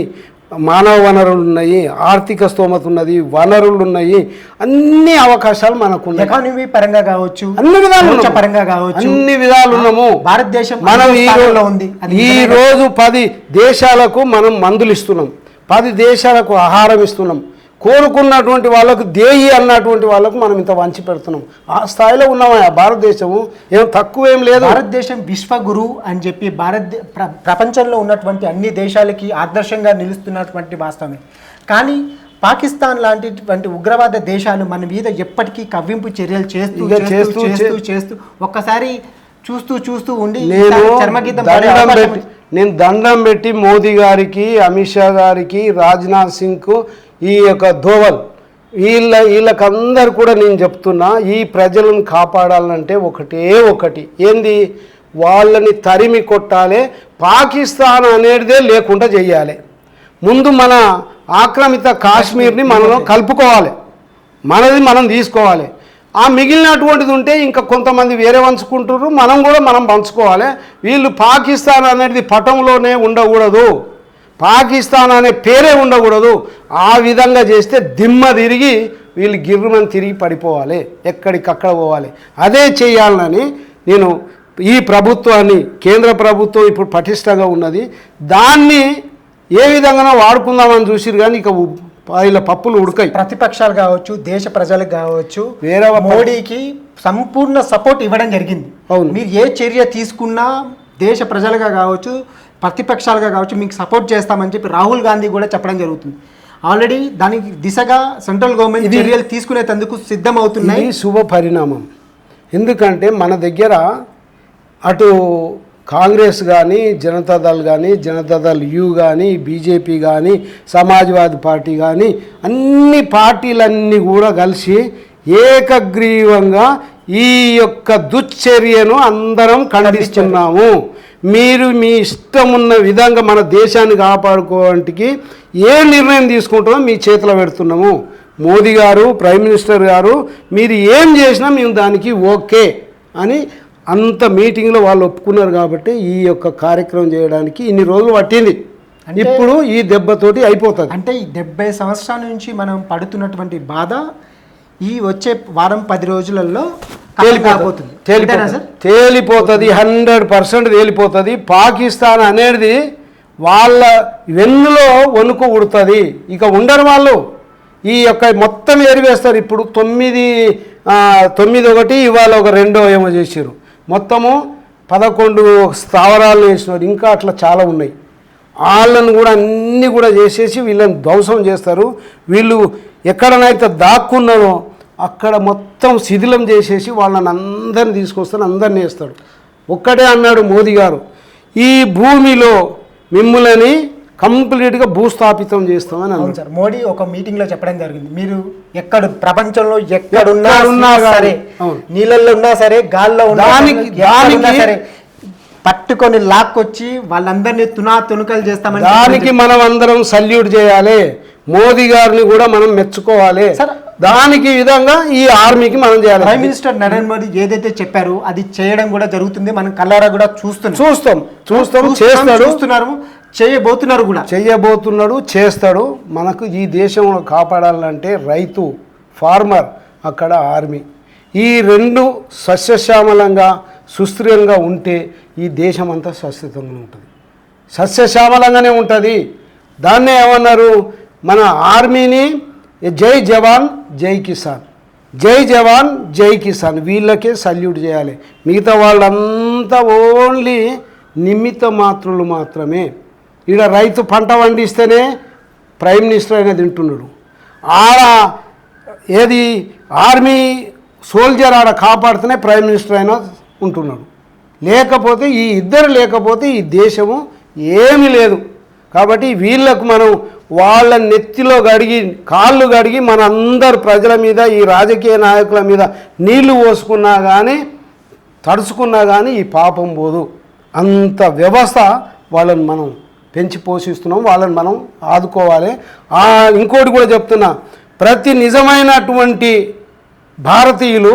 మానవ వనరులు ఉన్నాయి, ఆర్థిక స్తోమత ఉన్నది, వనరులు ఉన్నాయి, అన్ని అవకాశాలు మనకు ఎకానమీ పరంగా కావచ్చు, అన్ని విధాలు పరంగా కావచ్చు, అన్ని విధాలు ఉన్నాము. భారతదేశం మనం ఈ రోజు 10 దేశాలకు మనం మందులు ఇస్తున్నాం, 10 దేశాలకు ఆహారం ఇస్తున్నాం. కోరుకున్నటువంటి వాళ్ళకు దేయి అన్నటువంటి వాళ్ళకు మనం ఇంత వంచి పెడుతున్నాం. ఆ స్థాయిలో ఉన్నామా భారతదేశము, ఏం తక్కువేం లేదు. భారతదేశం విశ్వగురు అని చెప్పి ప్రపంచంలో ఉన్నటువంటి అన్ని దేశాలకి ఆదర్శంగా నిలుస్తున్నటువంటి వాస్తవమే. కానీ పాకిస్తాన్ లాంటిటువంటి ఉగ్రవాద దేశాలు మన మీద ఎప్పటికీ కవ్వింపు చర్యలు చేస్తూ ఒక్కసారి చూస్తూ ఉండి నేను దండం పెట్టి మోదీ గారికి, అమిత్ షా గారికి, రాజ్నాథ్ సింగ్కు, ఈ యొక్క ధోవల్ వీళ్ళకందరు కూడా నేను చెప్తున్నా, ఈ ప్రజలను కాపాడాలంటే ఒకటి ఏంది, వాళ్ళని తరిమి కొట్టాలి, పాకిస్తాన్ అనేదే లేకుండా చేయాలి. ముందు మన ఆక్రమిత కాశ్మీర్ని మనం కలుపుకోవాలి, మనది మనం తీసుకోవాలి. ఆ మిగిలినటువంటిది ఉంటే ఇంకా కొంతమంది వేరే పంచుకుంటారు, మనం పంచుకోవాలి. వీళ్ళు పాకిస్తాన్ అనేది పటంలోనే ఉండకూడదు, పాకిస్తాన్ అనే పేరే ఉండకూడదు. ఆ విధంగా చేస్తే దిమ్మ తిరిగి వీళ్ళు గిర్రుమని తిరిగి పడిపోవాలి, ఎక్కడికక్కడ పోవాలి. అదే చేయాలని నేను ఈ ప్రభుత్వాన్ని, కేంద్ర ప్రభుత్వం ఇప్పుడు పటిష్టంగా ఉన్నది, దాన్ని ఏ విధంగా వాడుకుందామని చూసిరు. కానీ ఇక ఇలా పప్పులు ఉడకాయి. ప్రతిపక్షాలు కావచ్చు, దేశ ప్రజలకు కావచ్చు, వేరే మోడీకి సంపూర్ణ సపోర్ట్ ఇవ్వడం జరిగింది. అవును, మీరు ఏ చర్య తీసుకున్నా దేశ ప్రజలుగా కావచ్చు, ప్రతిపక్షాలుగా కావచ్చు మీకు సపోర్ట్ చేస్తామని చెప్పి రాహుల్ గాంధీ కూడా చెప్పడం జరుగుతుంది. ఆల్రెడీ దానికి దిశగా సెంట్రల్ గవర్నమెంట్ చర్యలు తీసుకునేందుకు సిద్ధమవుతున్నాయి. శుభ పరిణామం. ఎందుకంటే మన దగ్గర అటు కాంగ్రెస్ కానీ, జనతాదళ్ కానీ, జనతాదళ్ యూ కానీ, బీజేపీ కానీ, సమాజ్వాదీ పార్టీ కానీ, అన్ని పార్టీలన్నీ కూడా కలిసి ఏకగ్రీవంగా ఈ యొక్క దుశ్చర్యను అందరం ఖండిస్తున్నాము. మీరు మీ ఇష్టం ఉన్న విధంగా మన దేశాన్ని కాపాడుకోవడానికి ఏ నిర్ణయం తీసుకుంటామో మీ చేతిలో పెడుతున్నాము. మోదీ గారు, ప్రైమ్ మినిస్టర్ గారు, మీరు ఏం చేసినా మేము దానికి ఓకే అని అంత మీటింగ్లో వాళ్ళు ఒప్పుకున్నారు. కాబట్టి ఈ యొక్క కార్యక్రమం చేయడానికి ఇన్ని రోజులు పట్టింది. ఇప్పుడు ఈ దెబ్బతోటి అయిపోతుంది. అంటే ఈ 70 సంవత్సరాల నుంచి మనం పడుతున్నటువంటి బాధ ఈ వచ్చే వారం 10 రోజులలో తేలిపోతుంది. 100% తేలిపోతుంది. పాకిస్తాన్ అనేది వాళ్ళ వెన్నులో వణుకు ఉడుతుంది. ఇక ఉండరు వాళ్ళు, ఈ యొక్క మొత్తం ఏరివేస్తారు. ఇప్పుడు 9 ఇవాళ ఒక 2 ఏమో చేసారు, మొత్తము 11 స్థావరాలు వేసినారు. ఇంకా అట్లా చాలా ఉన్నాయి. వాళ్ళను కూడా అన్నీ కూడా చేసేసి వీళ్ళని ధ్వంసం చేస్తారు. వీళ్ళు ఎక్కడనైతే దాక్కున్నారో అక్కడ మొత్తం శిథిలం చేసేసి వాళ్ళని అందరిని తీసుకొస్తారు, అందరినీ వేస్తాడు. ఒక్కటే అన్నాడు మోదీ గారు, ఈ భూమిలో మిమ్ములని కంప్లీట్గా భూస్థాపితం చేస్తామని అవును అన్నారు. సార్, మోడీ ఒక మీటింగ్ లో చెప్పడం జరిగింది, మీరు ఎక్కడ ప్రపంచంలో ఎక్కడున్నా ఎక్కడున్నా సరే, అవును. నీళ్ళల్లో ఉన్నా సరే, గాల్లో ఉన్నా దానికి- సరే, ఎక్కడున్నా దానికి- సరే పట్టుకొని లాక్కొచ్చి వాళ్ళందరినీ తునాతునకలు చేస్తామని దానికి మనం అందరం సల్యూట్ చేయాలి, మోదీ గారిని కూడా మనం మెచ్చుకోవాలి. సార్, దానికి విధంగా ఈ ఆర్మీకి మనం చేయాలి. ప్రైమ్ మినిస్టర్ నరేంద్ర మోదీ ఏదైతే చెప్పారో అది చేయడం కూడా జరుగుతుంది, మనం కళ్ళారా కూడా చూస్తాం చూస్తున్నారు, చేయబోతున్నారు కూడా. చెయ్యబోతున్నాడు, చేస్తాడు. మనకు ఈ దేశంలో కాపాడాలంటే రైతు, ఫార్మర్, అక్కడ ఆర్మీ, ఈ రెండు సస్యశ్యామలంగా సుస్థిరంగా ఉంటే ఈ దేశం అంతా స్వస్థితంగా ఉంటుంది, సస్యశ్యామలంగానే ఉంటుంది. దాన్నే ఏమన్నారు, మన ఆర్మీని జై జవాన్ జై కిసాన్, జై జవాన్ జై కిసాన్, వీళ్ళకే సల్యూట్ చేయాలి. మిగతా వాళ్ళంతా ఓన్లీ నిమిత్త మాత్రులు మాత్రమే. ఈడ రైతు పంట పండిస్తేనే ప్రైమ్ మినిస్టర్ అయినా తింటున్నాడు, ఆడ ఏది ఆర్మీ సోల్జర్ ఆడ కాపాడుతూనే ప్రైమ్ మినిస్టర్ అయినా ఉంటున్నాడు. లేకపోతే ఈ ఇద్దరు లేకపోతే ఈ దేశము ఏమీ లేదు. కాబట్టి వీళ్ళకు మనం వాళ్ళ నెత్తిలో గడిగి కాళ్ళు గడిగి మన అందరు ప్రజల మీద, ఈ రాజకీయ నాయకుల మీద నీళ్లు పోసుకున్నా కానీ, తడుచుకున్నా కానీ ఈ పాపం పోదు. అంత వ్యవస్థ వాళ్ళని మనం పెంచి పోషిస్తున్నాం, వాళ్ళని మనం ఆదుకోవాలి. ఇంకోటి కూడా చెప్తున్నా, ప్రతి నిజమైనటువంటి భారతీయులు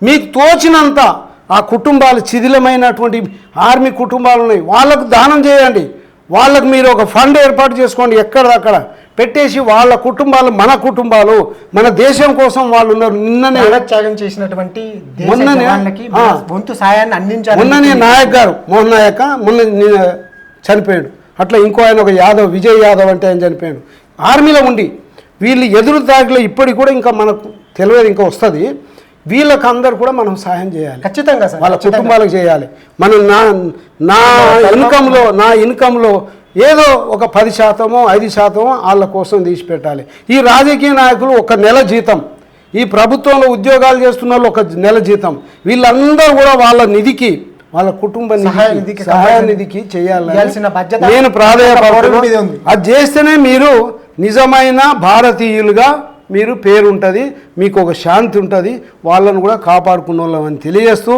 మీకు తోచినంత ఆ కుటుంబాలు, శిథిలమైనటువంటి ఆర్మీ కుటుంబాలు ఉన్నాయి, వాళ్ళకు దానం చేయండి. వాళ్ళకు మీరు ఒక ఫండ్ ఏర్పాటు చేసుకోండి, ఎక్కడదక్కడ పెట్టేసి వాళ్ళ కుటుంబాలు, మన కుటుంబాలు, మన దేశం కోసం వాళ్ళు ఉన్నారు. నిన్ననే త్యాగం చేసినటువంటి మొన్ననే వంతు సాయాన్ని అందించాలి. మొన్ననే నాయక్ గారు, మోహన్ నాయక్ మొన్న చనిపోయాడు. అట్లా ఇంకో ఆయన ఒక యాదవ్, విజయ్ యాదవ్ అంటే ఆయన చనిపోయాడు. ఆర్మీలో ఉండి వీళ్ళు ఎదురు దాడిలో ఇప్పటికి కూడా ఇంకా మనకు తెలియదు, ఇంకా వస్తుంది. వీళ్ళకి అందరు కూడా మనం సహాయం చేయాలి, ఖచ్చితంగా సార్, వాళ్ళ కుటుంబాలకు చేయాలి. మనం నా ఇన్కంలో ఏదో ఒక 10%, 5% వాళ్ళ కోసం తీసి పెట్టాలి. ఈ రాజకీయ నాయకులు ఒక నెల జీతం, ఈ ప్రభుత్వంలో ఉద్యోగాలు చేస్తున్న వాళ్ళు ఒక నెల జీతం, వీళ్ళందరూ కూడా వాళ్ళ నిధికి, వాళ్ళ కుటుంబ సహాయ నిధికి చేయాలి. నేను ప్రాధాన్యత అది చేస్తేనే మీరు నిజమైన భారతీయులుగా మీరు పేరు ఉంటుంది, మీకు ఒక శాంతి ఉంటుంది, వాళ్ళను కూడా కాపాడుకున్న వాళ్ళని తెలియజేస్తూ